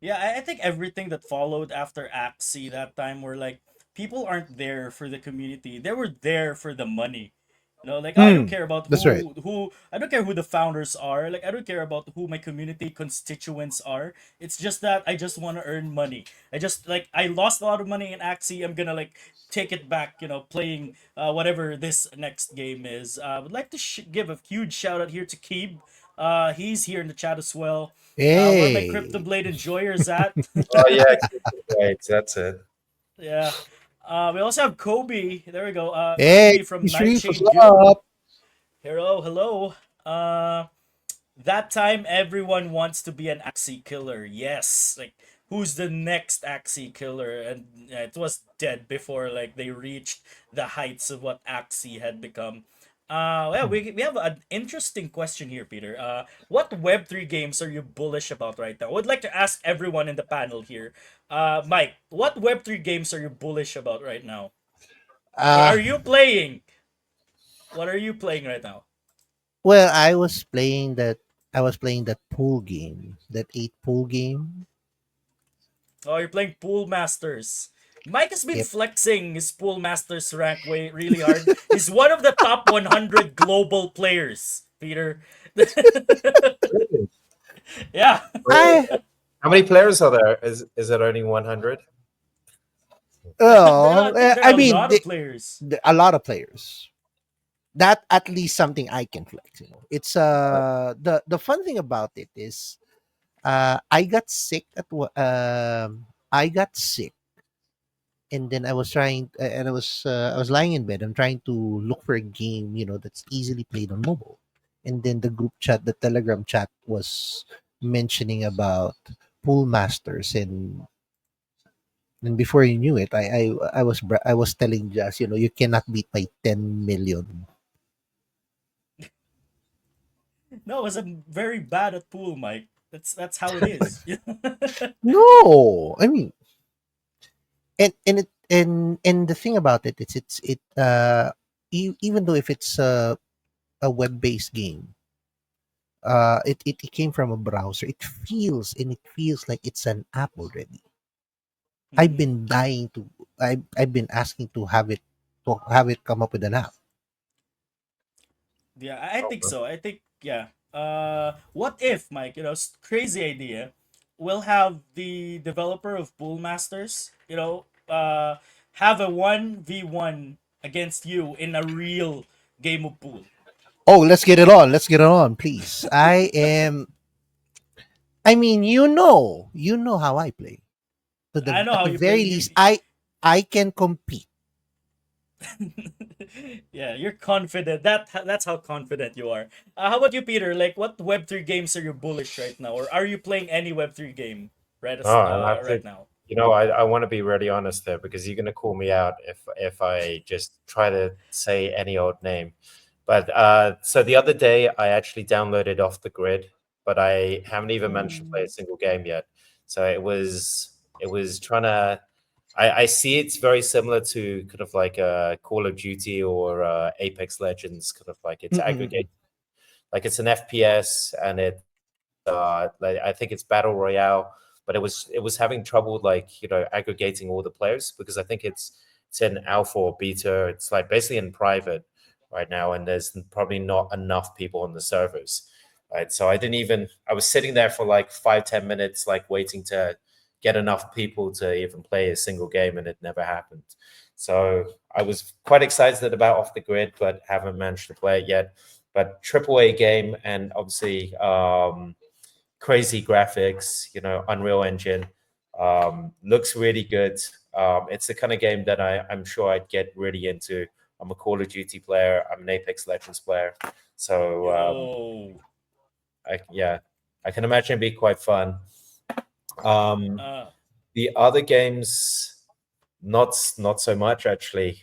Yeah, I think everything that followed after Axie that time were like people aren't there for the community. They were there for the money. Like, oh, I don't Mm, care about that's right. who I don't care who the founders are. Like I don't care about who my community constituents are. It's just that I just want to earn money. I just like I lost a lot of money in Axie. I'm gonna like take it back, playing whatever this next game is. I would like to give a huge shout out here to Keeb. He's here in the chat as well. Where my Crypto Hey, Blade enjoyers at? Oh yeah, right. That's it. Yeah. We also have Kobe. There we go. hey, Kobe from Shree, what's Nightshade Guild. up? Hello, hello. That time everyone wants to be an Axie killer. Yes. Like who's the next Axie killer? And it was dead before like they reached the heights of what Axie had become. Yeah, we have an interesting question here, Peter. What Web3 games are you bullish about right now? I would like to ask everyone in the panel here. Mike, what Web3 games are you bullish about right now? Or Uh, are you playing? What are you playing right now? well, I was playing that pool game, that 8 pool game. Oh, you're playing Pool Masters. Mike has been Yep. flexing his Pool Masters rank way really hard. He's one of the top 100 global players, Peter. Really? Yeah. Really? I How many players are there? Is it only 100? I think there I are a mean, lot of players. a lot of players. That at least something I can flex. It's the fun thing about it is I got sick I got sick, and then I was lying in bed. I'm trying to look for a game, that's easily played on mobile. And then the group chat, the Telegram chat was mentioning about Pool Masters, and before you knew it, I was telling Jazz, you cannot beat my 10 million. No, because I'm very bad at pool, Mike. That's how it is. No, I mean, and the thing about it is even though if it's a web-based game, it came from a browser. It feels like it's an app already. I've Mhm. been dying to. I've been asking to have it come up with an app. Yeah, I think so. I think yeah. What if, Mike? Crazy idea. we'll have the developer of Pool Masters, have a 1v1 against you in a real game of pool. Oh, let's get it on. Let's get it on, please. I am. I mean, you know how I play. To I the know at how the you play. very least, I can compete. Yeah, you're confident. That's how confident you are. How about you, Peter? Like, what Web3 games are you bullish right now, or are you playing any Web3 game Oh, I have to. right now? I want to be really honest there because you're going to call me out if I just try to say any old name. But so the other day I actually downloaded Off the Grid, but I haven't even managed to play a Ooh. single game yet. So it was trying to. I see it's very similar to kind of like Call of Duty or Apex Legends, kind of like it's Mm-mm-mm. aggregate, like it's an FPS and like, I think it's battle royale, but it was having trouble like aggregating all the players because I think it's in alpha or beta. It's like basically in private right now, and there's probably not enough people on the servers. Right, so I was sitting there for like 5-10 minutes, like waiting to get enough people to even play a single game, and it never happened. So I was quite excited about Off the Grid, but haven't managed to play it yet. But AAA game, and obviously crazy graphics, Unreal Engine, looks really good. It's the kind of game that I'm sure I'd get really into. I'm a Call of Duty player. I'm an Apex Legends player, so Yo. yeah, I can imagine it'd be quite fun. Um, Uh, the other games, not so much actually.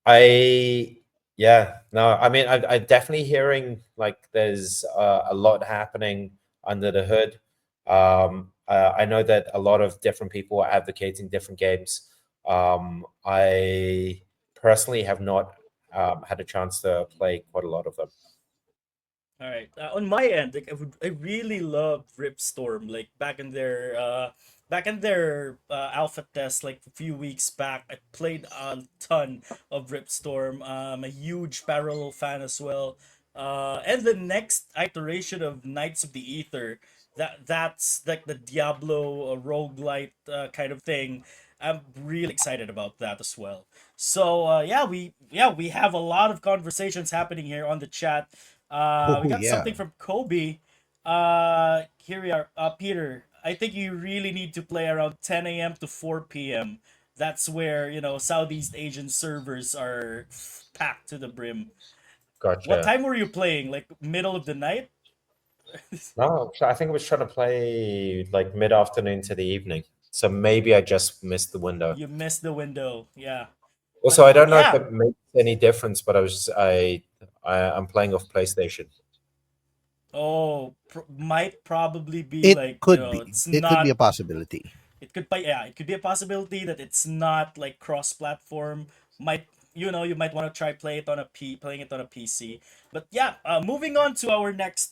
I Yeah, no, I mean I'm definitely hearing like there's a lot happening under the hood. I know that a lot of different people are advocating different games. I personally have not had a chance to play quite a lot of them. All right. On my end, like I really love Ripstorm. Like back in their alpha test, like a few weeks back, I played a ton of Ripstorm. I'm a huge parallel fan as well. And the next iteration of Knights of the Ether, that's like the Diablo roguelite kind of thing. I'm really excited about that as well. So we have a lot of conversations happening here on the chat. We Oh got something yeah. from Kobe. Here we are. Peter, I think you really need to play around 10 a.m. to 4 p.m. That's where, Southeast Asian servers are packed to the brim. What Gotcha. time were you playing? Like middle of the night? No, I think I was trying to play like mid-afternoon to the evening, so maybe I just missed the window. You missed the window. Yeah. Also, But I don't know if yeah. it makes any difference, but I'm playing off PlayStation. Oh, might probably be It like, could be. it's It could be not. a possibility. It could be a possibility that it's not like cross-platform. Might you might want to try playing it on a PC. But yeah, moving on to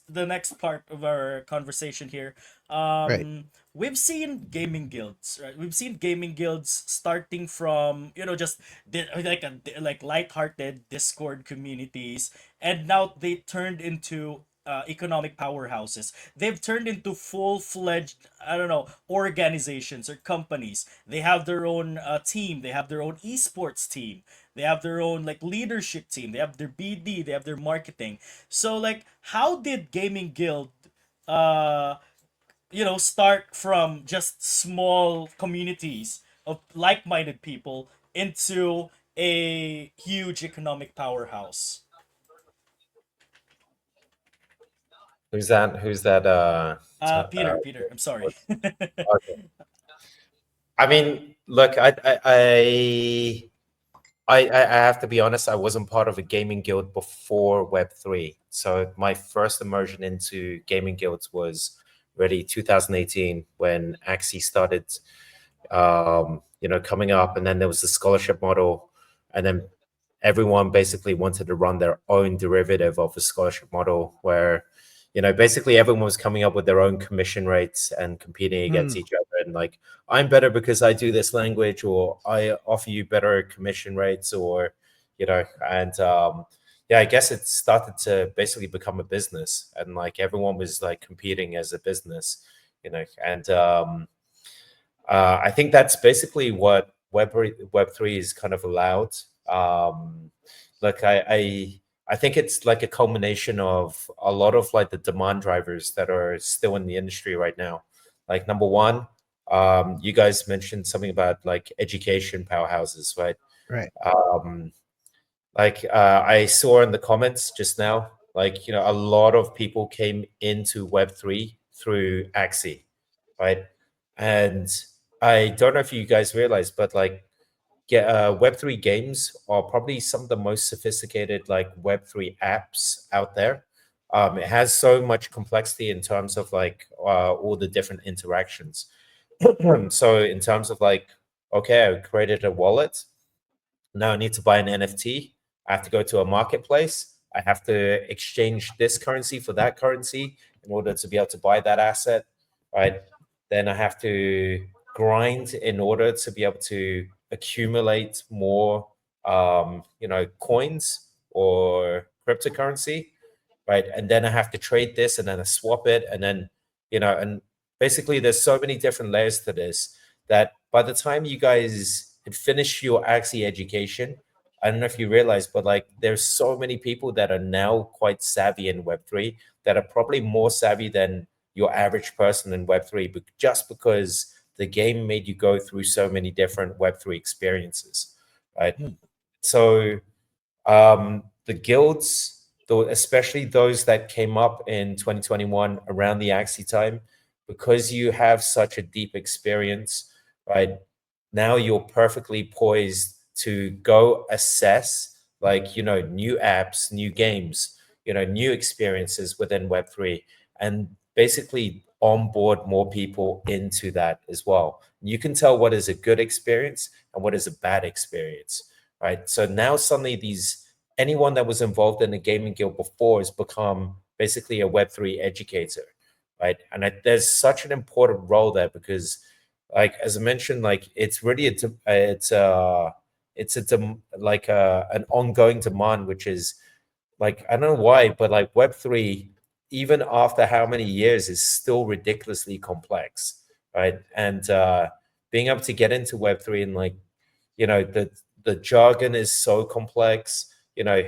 the next part of our conversation here. Right. We've seen gaming guilds, right? We've seen gaming guilds starting from just like light-hearted Discord communities, and now they turned into economic powerhouses. They've turned into full-fledged, I don't know, organizations or companies. They have their own team. They have their own esports team. They have their own like leadership team. They have their BD. They have their marketing. So like, how did Gaming Guild, uh, start from just small communities of like-minded people into a huge economic powerhouse? Who's that? Who's that? Peter. I'm sorry. Okay. I mean, look, I have to be honest. I wasn't part of a gaming guild before Web3, so my first immersion into gaming guilds was really 2018 when Axie started, coming up, and then there was the scholarship model, and then everyone basically wanted to run their own derivative of a scholarship model where basically everyone was coming up with their own commission rates and competing against Hmm. each other, and like, I'm better because I do this language, or I offer you better commission rates, or and yeah, I guess it started to basically become a business, and like everyone was like competing as a business, and I think that's basically what Web3 is kind of allowed. Um, like I think it's like a culmination of a lot of like the demand drivers that are still in the industry right now. Like number one, you guys mentioned something about like education powerhouses, right? Right. Um, I saw in the comments just now, like a lot of people came into Web3 through Axie, right? And I don't know if you guys realize, but like Web3 games are probably some of the most sophisticated like Web3 apps out there. It has so much complexity in terms of like all the different interactions. So in terms of like, okay, I created a wallet. Now I need to buy an NFT. I have to go to a marketplace. I have to exchange this currency for that currency in order to be able to buy that asset, right? Then I have to grind in order to be able to accumulate more, coins or cryptocurrency, right? And then I have to trade this, and then I swap it, and then, and basically there's so many different layers to this that by the time you guys had finished your Axie education, I don't know if you realize, but like there's so many people that are now quite savvy in Web3 that are probably more savvy than your average person in Web3, but just because the game made you go through so many different Web3 experiences, right? Hmm. So the guilds, though, especially those that came up in 2021 around the Axie time, because you have such a deep experience, right? Now you're perfectly poised to go assess, like, new apps, new games, new experiences within Web3, and basically onboard more people into that as well. You can tell what is a good experience and what is a bad experience, right? So now suddenly anyone that was involved in a gaming guild before has become basically a Web3 educator, right? And there's such an important role there because, like as I mentioned, like it's really an ongoing demand, which is like I don't know why, but like Web3, even after how many years, is still ridiculously complex, right? And being able to get into Web3 and like the jargon is so complex,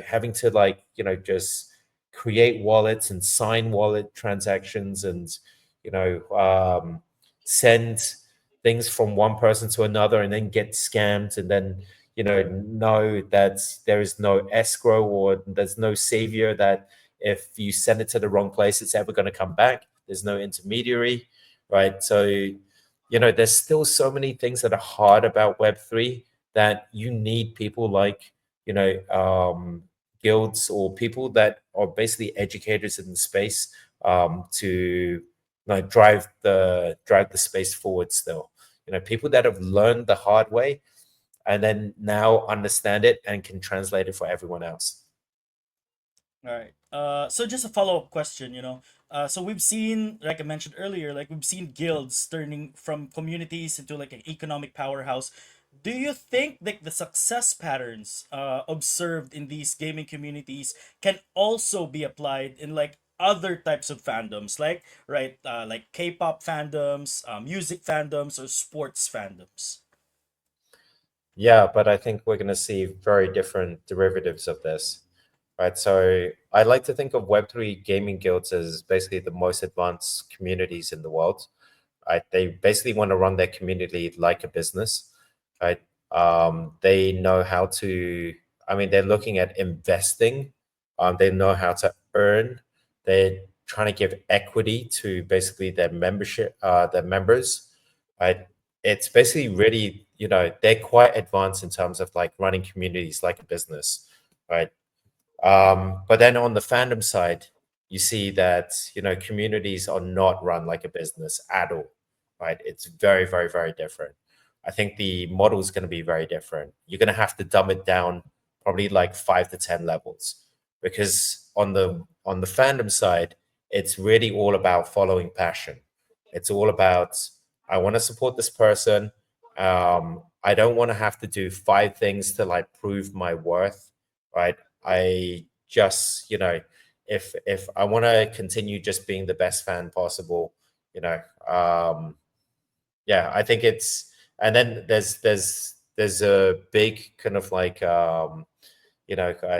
having to like just create wallets and sign wallet transactions and send things from one person to another and then get scammed and then know that there is no escrow or there's no savior, that if you send it to the wrong place it's ever going to come back. There's no intermediary, right? So there's still so many things that are hard about Web3 that you need people like guilds or people that are basically educators in the space to drive the space forward still. People that have learned the hard way and then now understand it and can translate it for everyone else. All right. So just a follow-up question, so we've seen, like I mentioned earlier, like we've seen guilds turning from communities into like an economic powerhouse. Do you think that the success patterns observed in these gaming communities can also be applied in like other types of fandoms, like right, like K-pop fandoms, music fandoms, or sports fandoms? Yeah, but I think we're going to see very different derivatives of this, right? So I like to think of Web3 gaming guilds as basically the most advanced communities in the world, right? They basically want to run their community like a business, right? They know how to, I mean, they're looking at investing, they know how to earn, they're trying to give equity to basically their members, right? It's basically really, they're quite advanced in terms of like running communities like a business, right? But then on the fandom side, you see that communities are not run like a business at all, right? It's very, very, very different. I think the model is going to be very different. You're going to have to dumb it down probably like 5 to 10 levels, because on the fandom side, it's really all about following passion. It's all about, I want to support this person. I don't want to have to do 5 things to like prove my worth, right? I just, if I want to continue just being the best fan possible, you know, yeah, I think it's, and then there's a big kind of like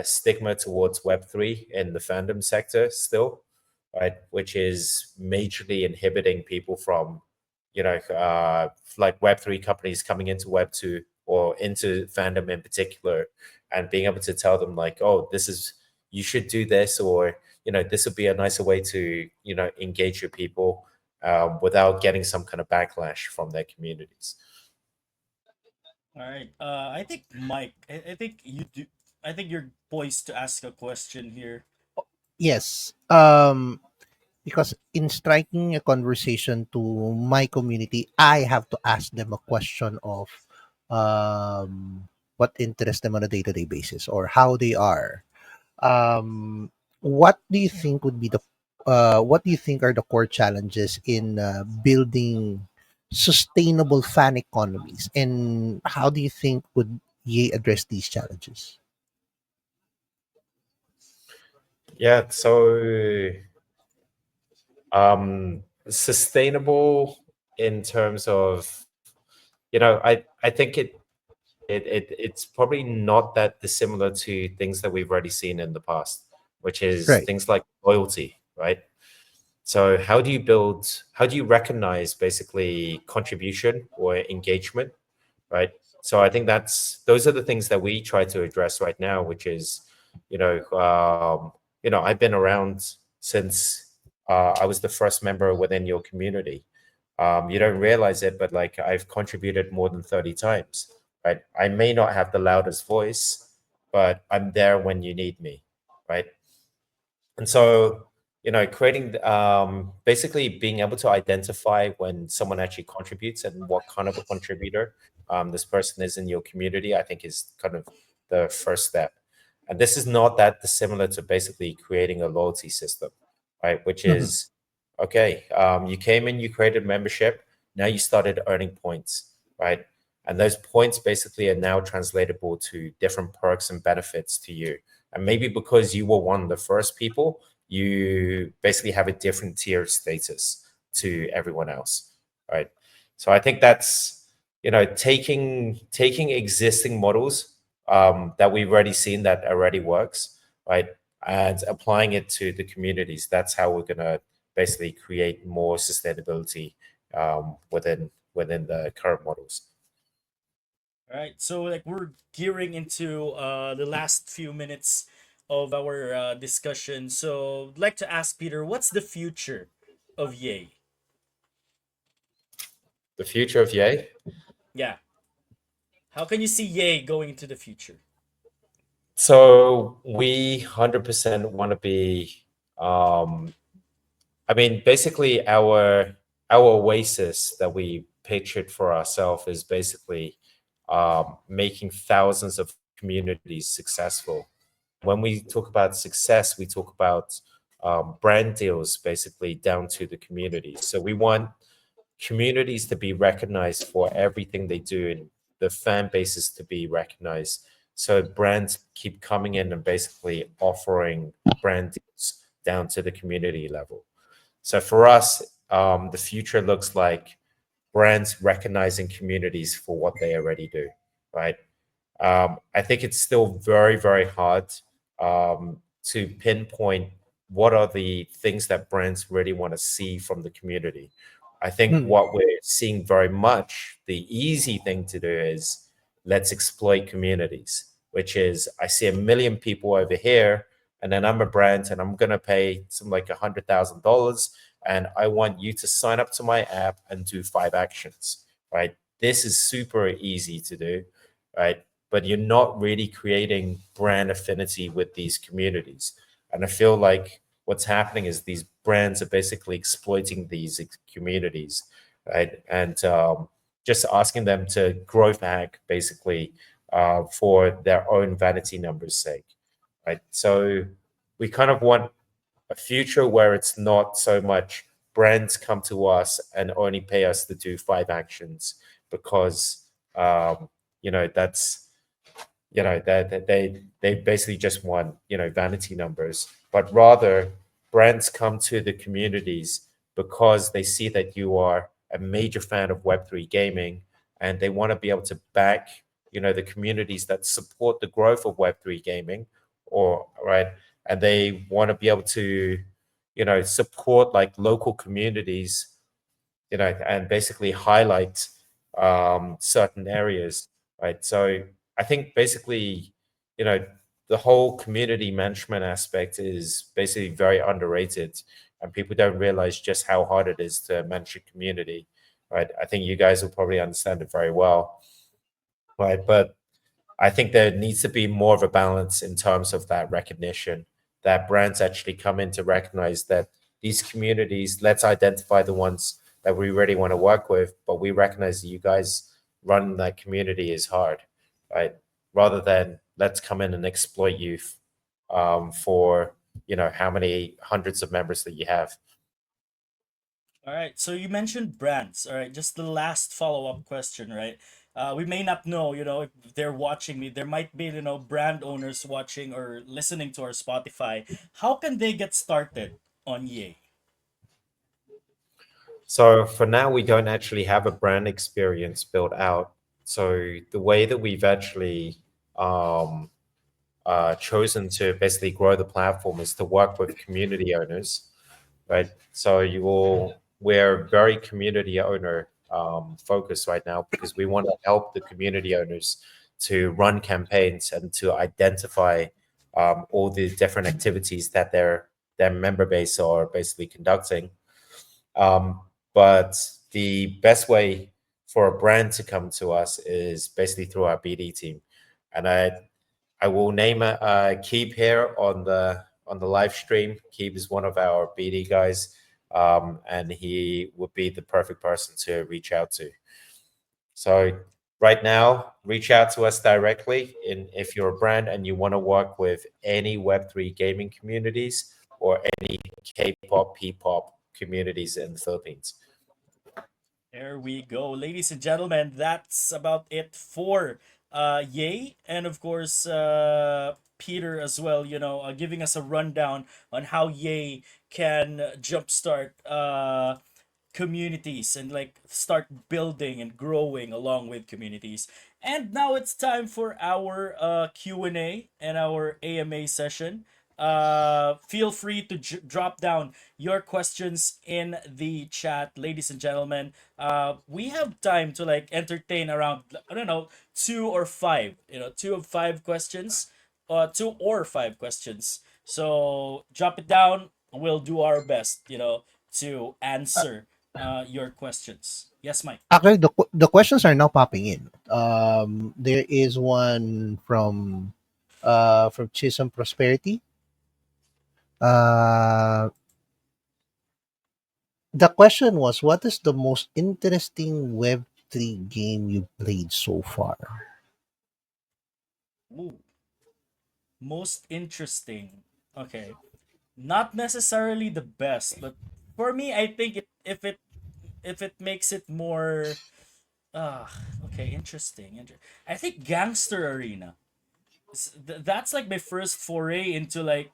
stigma towards Web3 in the fandom sector still, right? Which is majorly inhibiting people from, like Web3 companies coming into Web2 or into fandom in particular, and being able to tell them like, oh, this is, you should do this, or this would be a nicer way to engage your people, without getting some kind of backlash from their communities. All right. I think Mike. I think you do. I think you're poised to ask a question here. Yes. Because in striking a conversation to my community, I have to ask them a question of what interests them on a day-to-day basis or how they are. What do you think would be the what do you think are the core challenges in building sustainable fan economies, and how do you think would ye address these challenges? Yeah, so sustainable in terms of, I think it's probably not that dissimilar to things that we've already seen in the past, which is Right. things like loyalty, right? So how do you recognize basically contribution or engagement, right? So I think those are the things that we try to address right now, which is, I've been around since I was the first member within your community. You don't realize it, but like I've contributed more than 30 times, right? I may not have the loudest voice, but I'm there when you need me, right? And so, creating, basically being able to identify when someone actually contributes and what kind of a contributor this person is in your community, I think is kind of the first step. And this is not that dissimilar to basically creating a loyalty system, right? Which Mhm. is, okay, you came in, you created membership, now you started earning points, right? And those points basically are now translatable to different perks and benefits to you. And maybe because you were one of the first people, you basically have a different tier status to everyone else, right? So I think that's, taking existing models, that we've already seen that already works, right, and applying it to the communities. That's how we're gonna basically create more sustainability, within the current models. All right. So like we're gearing into the last few minutes of our discussion. So I'd like to ask Peter, what's the future of Yay? The future of Yay. Yeah. How can you see Yay going into the future? So we 100% want to be, um, I mean, basically our oasis that we pictured for ourselves is basically, making thousands of communities successful. When we talk about success, we talk about, brand deals, basically down to the communities. So we want communities to be recognized for everything they do, and the fan bases to be recognized. So brands keep coming in and basically offering brand deals down to the community level. So for us, the future looks like brands recognizing communities for what they already do, right? I think it's still very, very hard, to pinpoint what are the things that brands really want to see from the community. I think Hmm. what we're seeing very much, the easy thing to do is let's exploit communities, which is I see a million people over here, and then I'm a brand and I'm gonna pay some like $100,000, and I want you to sign up to my app and do 5 actions, right? This is super easy to do, right? But you're not really creating brand affinity with these communities. And I feel like what's happening is these brands are basically exploiting these communities, right? And, just asking them to growth hack basically, for their own vanity numbers' sake, right? So we kind of want a future where it's not so much brands come to us and only pay us to do 5 actions because, that's they basically just want vanity numbers, but rather brands come to the communities because they see that you are a major fan of Web3 gaming, and they want to be able to back the communities that support the growth of Web3 gaming, or right, and they want to be able to support like local communities, and basically highlight certain areas, right? So I think basically, you know, the whole community management aspect is basically very underrated, and people don't realize just how hard it is to manage a community, right? I think you guys will probably understand it very well, right? But I think there needs to be more of a balance in terms of that recognition, that brands actually come in to recognize that these communities, let's identify the ones that we really want to work with, but we recognize that you guys running that community is hard, right? Rather than let's come in and exploit you for how many hundreds of members that you have. All right. So you mentioned brands. All right. Just the last follow up question, right? We may not know, if they're watching me. There might be, brand owners watching or listening to our Spotify. How can they get started on Yay? So for now, we don't actually have a brand experience built out. So the way that we've actually um, chosen to basically grow the platform is to work with community owners, right? So we're very community owner focused right now because we want to help the community owners to run campaigns and to identify all the different activities that their member base are basically conducting. But the best way for a brand to come to us is basically through our BD team, and I will name Keep here on the live stream. Keep is one of our BD guys, and he would be the perfect person to reach out to. So right now, reach out to us directly in if you're a brand and you want to work with any Web3 gaming communities or any K-pop, P-pop communities in the Philippines. There we go. Ladies and gentlemen, that's about it for Yay. And of course, Peter as well, giving us a rundown on how Yay can jumpstart communities and like start building and growing along with communities. And now it's time for our Q&A and our AMA session. Feel free to drop down your questions in the chat, ladies and gentlemen. We have time to like entertain around, I don't know, two or five, two of five questions, two or five questions. So drop it down. We'll do our best, to answer your questions. Yes, Mike. Actually, the questions are now popping in. There is one from Chisholm Prosperity. Uh, the question was, what is the most interesting Web3 game you played so far? Ooh, most interesting. Okay, not necessarily the best, but for me, I think if it makes it more okay, interesting. I think Gangster Arena. That's like my first foray into like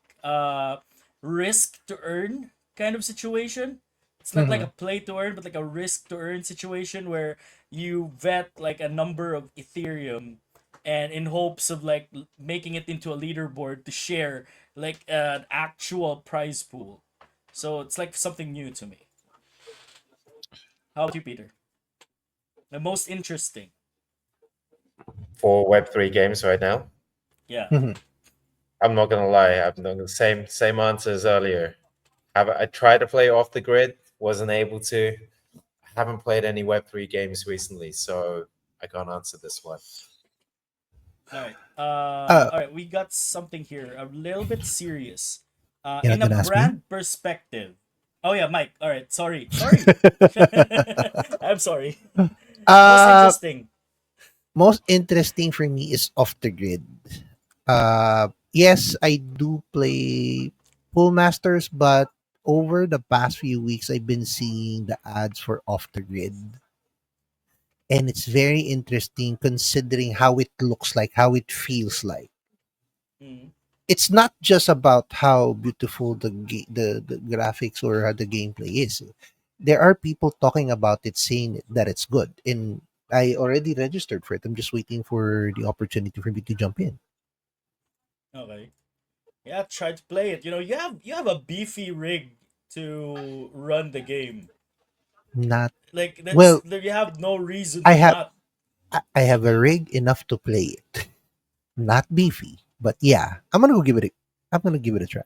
risk to earn kind of situation. It's not like Mm-hmm. a play to earn, but like a risk to earn situation where you vet like a number of Ethereum, and in hopes of like making it into a leaderboard to share like an actual prize pool. So it's like something new to me. How about you, Peter? The most interesting. For Web3 games right now, Yeah. Mm-hmm. I'm not gonna lie, I'm not the same answer as earlier. Have I tried to play off the grid? Wasn't able to. I haven't played any Web3 games recently, so I can't answer this one. All right. Uh, All right. We got something here a little bit serious. you're not In a gonna ask me? brand perspective. Oh yeah, Mike. All right. Sorry. Sorry. I'm sorry. Most uh, interesting. Most interesting for me is off the grid. Yes, I do play Pool Masters, but over the past few weeks, I've been seeing the ads for off the grid. and it's very interesting considering how it looks like, how it feels like. Mm. It's not just about how beautiful the graphics or how the gameplay is. There are people talking about it, saying that it's good, and I already registered for it. I'm just waiting for the opportunity for me to jump in. Okay. Yeah, try to play it. You have a beefy rig to run the game. Not Like well. you have no reason I to have not. I have a rig enough to play it. Not beefy, but yeah, I'm gonna give it a try.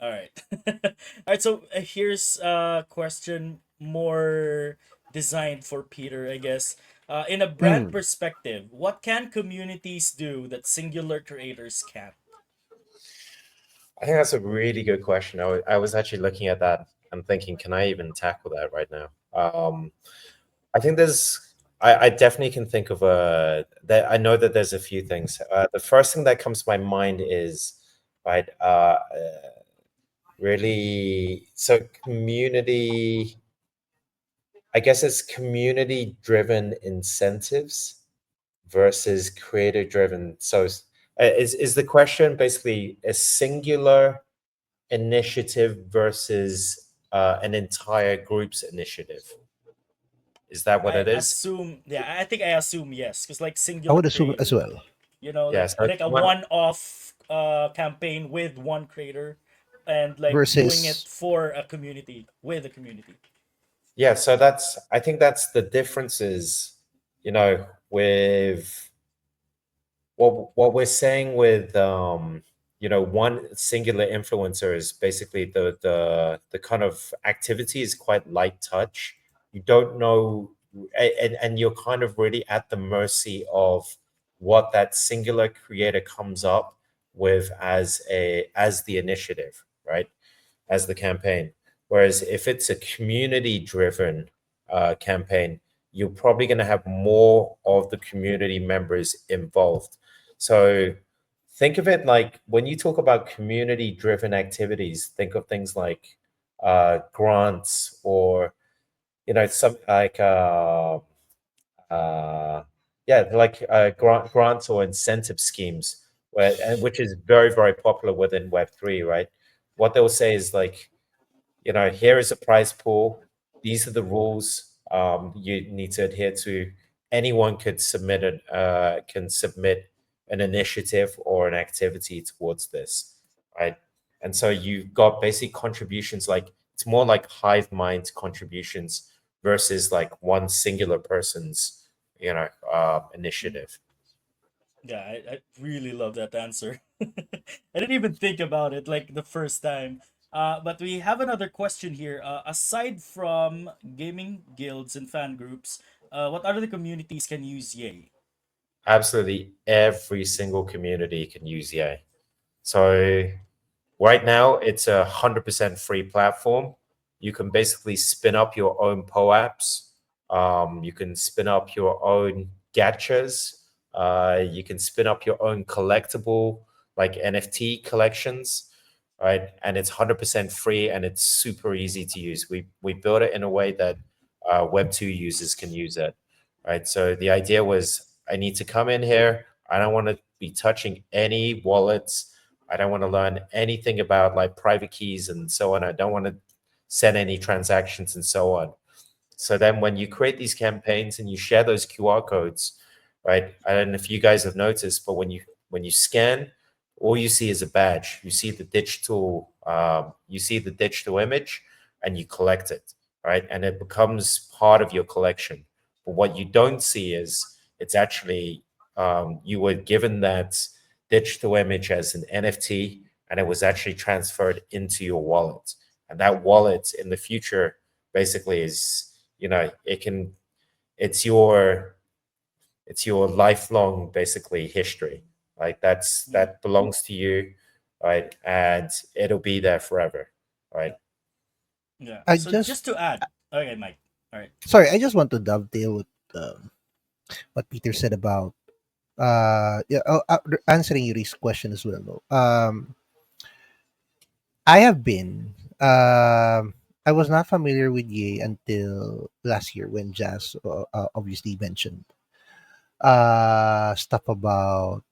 All right. All right, so here's a question more designed for Peter, I guess. In a brand Mm. perspective, what can communities do that singular creators can't? I think that's a really good question. I was actually looking at that and thinking, can I even tackle that right now? I think I definitely can think of that. I know that there's a few things. The first thing that comes to my mind is, right, really, so community, I guess it's community driven incentives versus creator driven. So, is the question basically a singular initiative versus an entire group's initiative? Is that what I it is? assume, yeah, I think I assume yes, because like I singular would assume as creator, well. Yeah. So like a one, one-off campaign with one creator, and like doing it Versus for a community with a community. yeah. So I think that's the differences, with what we're saying with one singular influencer is basically the kind of activity is quite light touch. You don't know, and you're kind of really at the mercy of what that singular creator comes up with as the initiative, right? As the campaign. Whereas if it's a community driven campaign, you're probably going to have more of the community members involved. So think of it like when you talk about community driven activities, think of things like grants or, some like, like grants or incentive schemes, which is very, very popular within Web3, right? What they'll say is like, here is a prize pool. These are the rules you need to adhere to. Anyone can submit an initiative or an activity towards this, right? And so you've got basic contributions, like it's more like hive mind contributions versus like one singular person's, initiative. Yeah, I really love that answer. I didn't even think about it like the first time. But we have another question here. Aside from gaming guilds and fan groups, what other communities can use Yay? Absolutely every single community can use Yay. So right now, it's 100% free platform. You can basically spin up your own POAPs. You can spin up your own gachas. You can spin up your own collectible, like NFT collections, right? And it's 100% free and it's super easy to use. We built it in a way that Web2 users can use it, right? So the idea was I need to come in here. I don't want to be touching any wallets. I don't want to learn anything about like private keys and so on. I don't want to send any transactions and so on. So then when you create these campaigns and you share those QR codes, right? I don't know if you guys have noticed, but when you scan, all you see is a badge. You see the digital image and you collect it, right? And it becomes part of your collection. But what you don't see is it's actually you were given that digital image as an NFT and it was actually transferred into your wallet. And that wallet in the future basically is, it's your lifelong basically history. Like Mm. that belongs to you, right? And it'll be there forever, right? Yeah. I So just just to add, okay, Mike. All right. sorry, I just want to dovetail with what Peter said about answering Yuri's question as well. Though. I have been I was not familiar with Yay until last year when Jazz obviously mentioned stuff about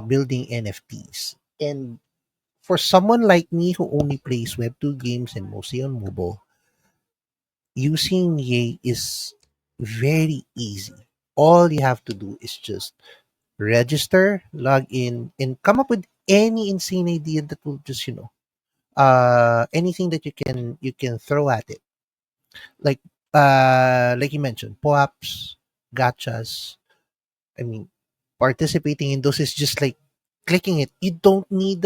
building NFTs. And for someone like me who only plays Web 2 games and mostly on mobile, using Yay is very easy. All you have to do is just register, log in, and come up with any insane idea that will just, anything that you can throw at it. Like like you mentioned, POAPs, gachas. I mean, participating in those is just like clicking it. You don't need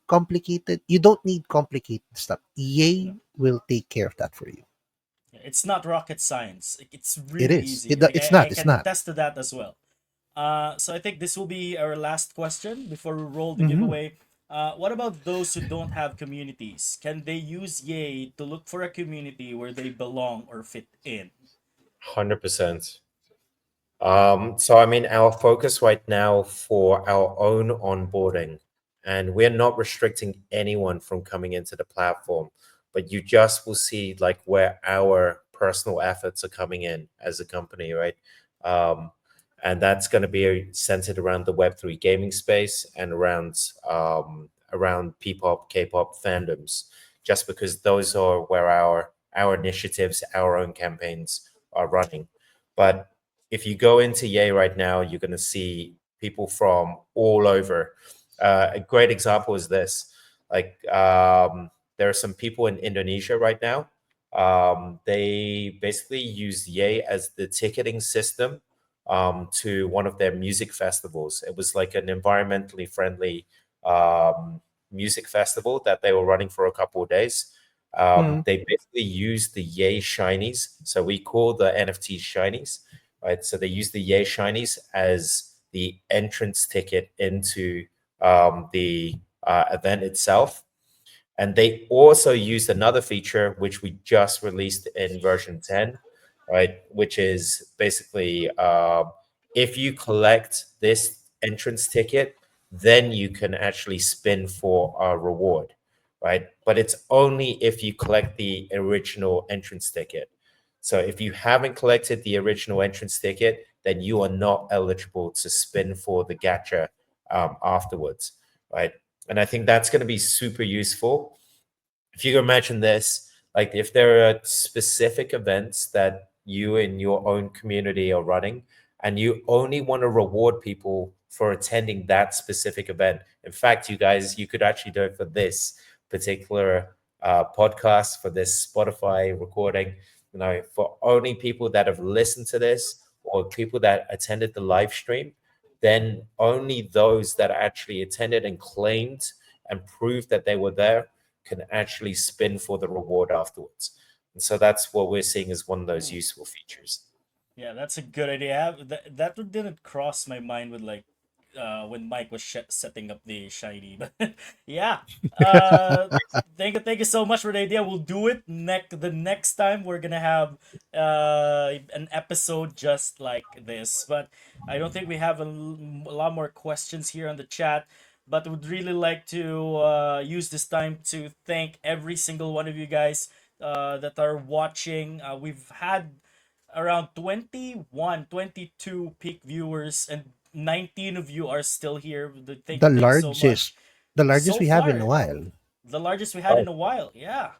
complicated stuff. EA will take care of that for you. It's not rocket science. It's It really is. easy. Like It's I not. It's can not. attest to that as well. So I think this will be our last question before we roll the Hmm. giveaway. What about those who don't have communities? Can they use Yay to look for a community where they belong or fit in? 100%. So I mean, our focus right now for our own onboarding, and we're not restricting anyone from coming into the platform, but you just will see like where our personal efforts are coming in as a company, right? Um, and that's going to be centered around the Web3 gaming space and around P-pop, K-pop fandoms, just because those are where our initiatives, our own campaigns are running. But if you go into Yay right now, you're going to see people from all over. A great example is this: like there are some people in Indonesia right now. They basically use Yay as the ticketing system to one of their music festivals. It was like an environmentally friendly music festival that they were running for a couple of days. Hmm. They basically used the Yay shinies, so we call the NFTs shinies, right? So they use the Yay shinies as the entrance ticket into the event itself. And they also used another feature which we just released in version 10, right? Which is basically if you collect this entrance ticket, then you can actually spin for a reward, right? But it's only if you collect the original entrance ticket. So if you haven't collected the original entrance ticket, then you are not eligible to spin for the gacha afterwards, right? And I think that's going to be super useful. If you can imagine this, like if there are specific events that you in your own community are running, and you only want to reward people for attending that specific event. In fact, you guys, you could actually do it for this particular podcast, for this Spotify recording, for only people that have listened to this or people that attended the live stream, then only those that actually attended and claimed and proved that they were there can actually spin for the reward afterwards. And so that's what we're seeing as one of those Ooh. useful features. Yeah, that's a good idea. That one didn't cross my mind with like when Mike was setting up the shiny, but yeah. Uh, thank you so much for the idea. We'll do it the next time we're gonna have an episode just like this. But I don't think we have a lot more questions here on the chat. But would really like to use this time to thank every single one of you guys that are watching. We've had around 21, 22 peak viewers, and 19 of you are still here. The Thank you so largest, much. the largest So we have in a far, while. the largest we had in Oh, a while. Yeah.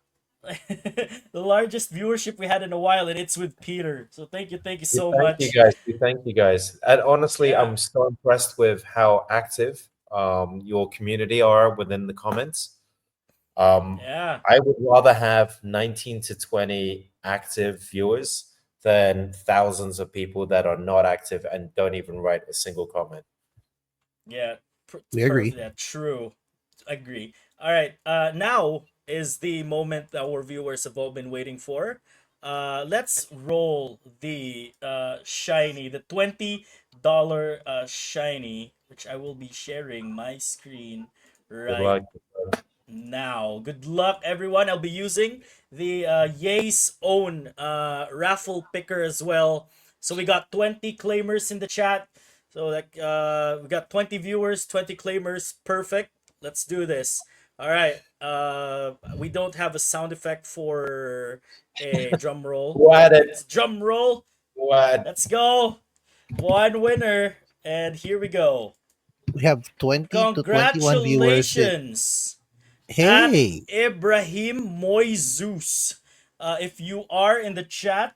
The largest viewership we had in a while, and it's with Peter. So thank you we so thank you much. guys. We thank you guys. And honestly, Yeah. I'm so impressed with how active your community are within the comments. Um, Yeah. I would rather have 19 to 20 active viewers than thousands of people that are not active and don't even write a single comment. Yeah. We agree. Perfect. Yeah, true. Agree. All right. Now is the moment that our viewers have all been waiting for. Let's roll the shiny, the $20 shiny, which I will be sharing my screen Good right luck. now. Good luck, everyone. I'll be using the Yay's own raffle picker as well. So we got 20 claimers in the chat. So like we got 20 viewers, 20 claimers. Perfect. Let's do this. All right. We don't have a sound effect for a drum roll, What but it? let's drum roll. What? Let's go. One winner, and here we go. We have 20 to 21 viewers. Congratulations at Hey, Ibrahim Moizus. If you are in the chat,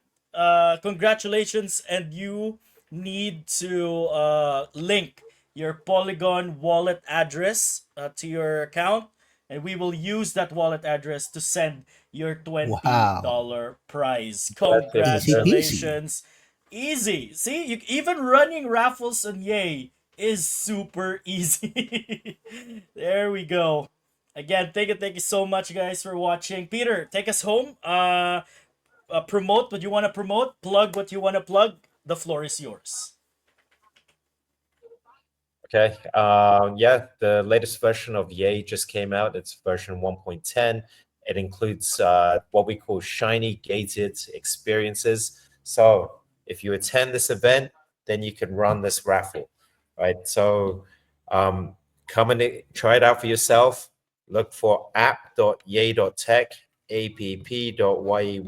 congratulations, and you need to link your Polygon wallet address to your account, and we will use that wallet address to send your wow. $20 prize. That's it. Easy peasy. Congratulations. Easy. See, even running raffles on Yay is super easy. There we go. Again, thank you so much, guys, for watching. Peter, take us home. Promote what you want to promote. Plug what you want to plug. The floor is yours. Okay. Yeah, the latest version of Yay just came out. It's version 1.10. It includes what we call shiny gated experiences. So if you attend this event, then you can run this raffle, right? So come and try it out for yourself. Look for app.yay.tech, app.yey.tech,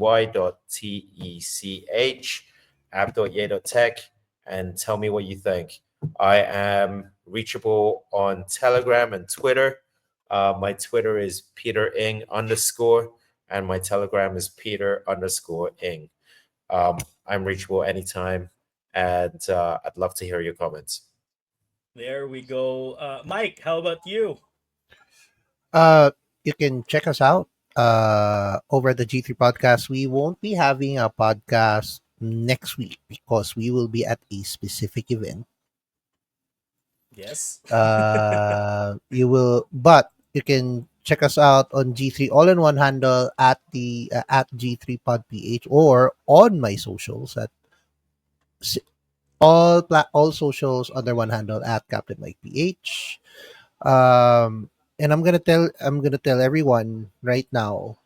app.yay.tech, and tell me what you think. I am reachable on Telegram and Twitter. My Twitter is Peter Ing _ and my Telegram is Peter _ Ing. I'm reachable anytime, and I'd love to hear your comments. There we go. Mike, how about you? Uh, you can check us out over the G3 podcast. We won't be having a podcast next week because we will be at a specific event. Yes. You will, but you can check us out on G3 all in one handle at the at G3 Pod PH or on my socials at s- all socials under one handle at Captain Mike PH. And I'm gonna tell everyone right now,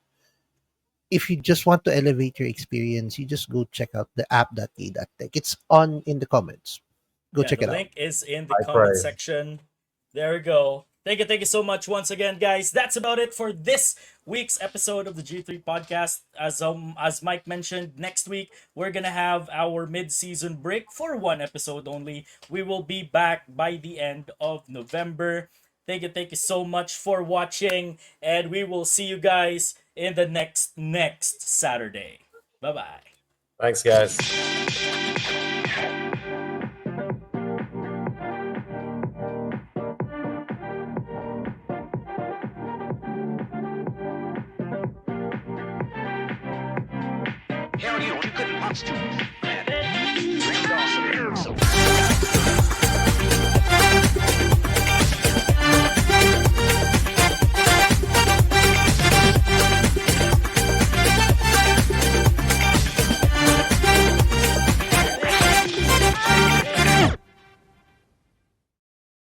if you just want to elevate your experience, you just go check out the app.yay.tech. It's on in the comments. Go Yeah, check the it out. link is in the I comment pray. section. There we go. Thank you so much once again, guys. That's about it for this week's episode of the G3 podcast. As Mike mentioned, next week we're gonna have our mid-season break for one episode only. We will be back by the end of November. Thank you so much for watching, and we will see you guys in the next Saturday. Bye bye. Thanks, guys. Hell, you couldn't punch to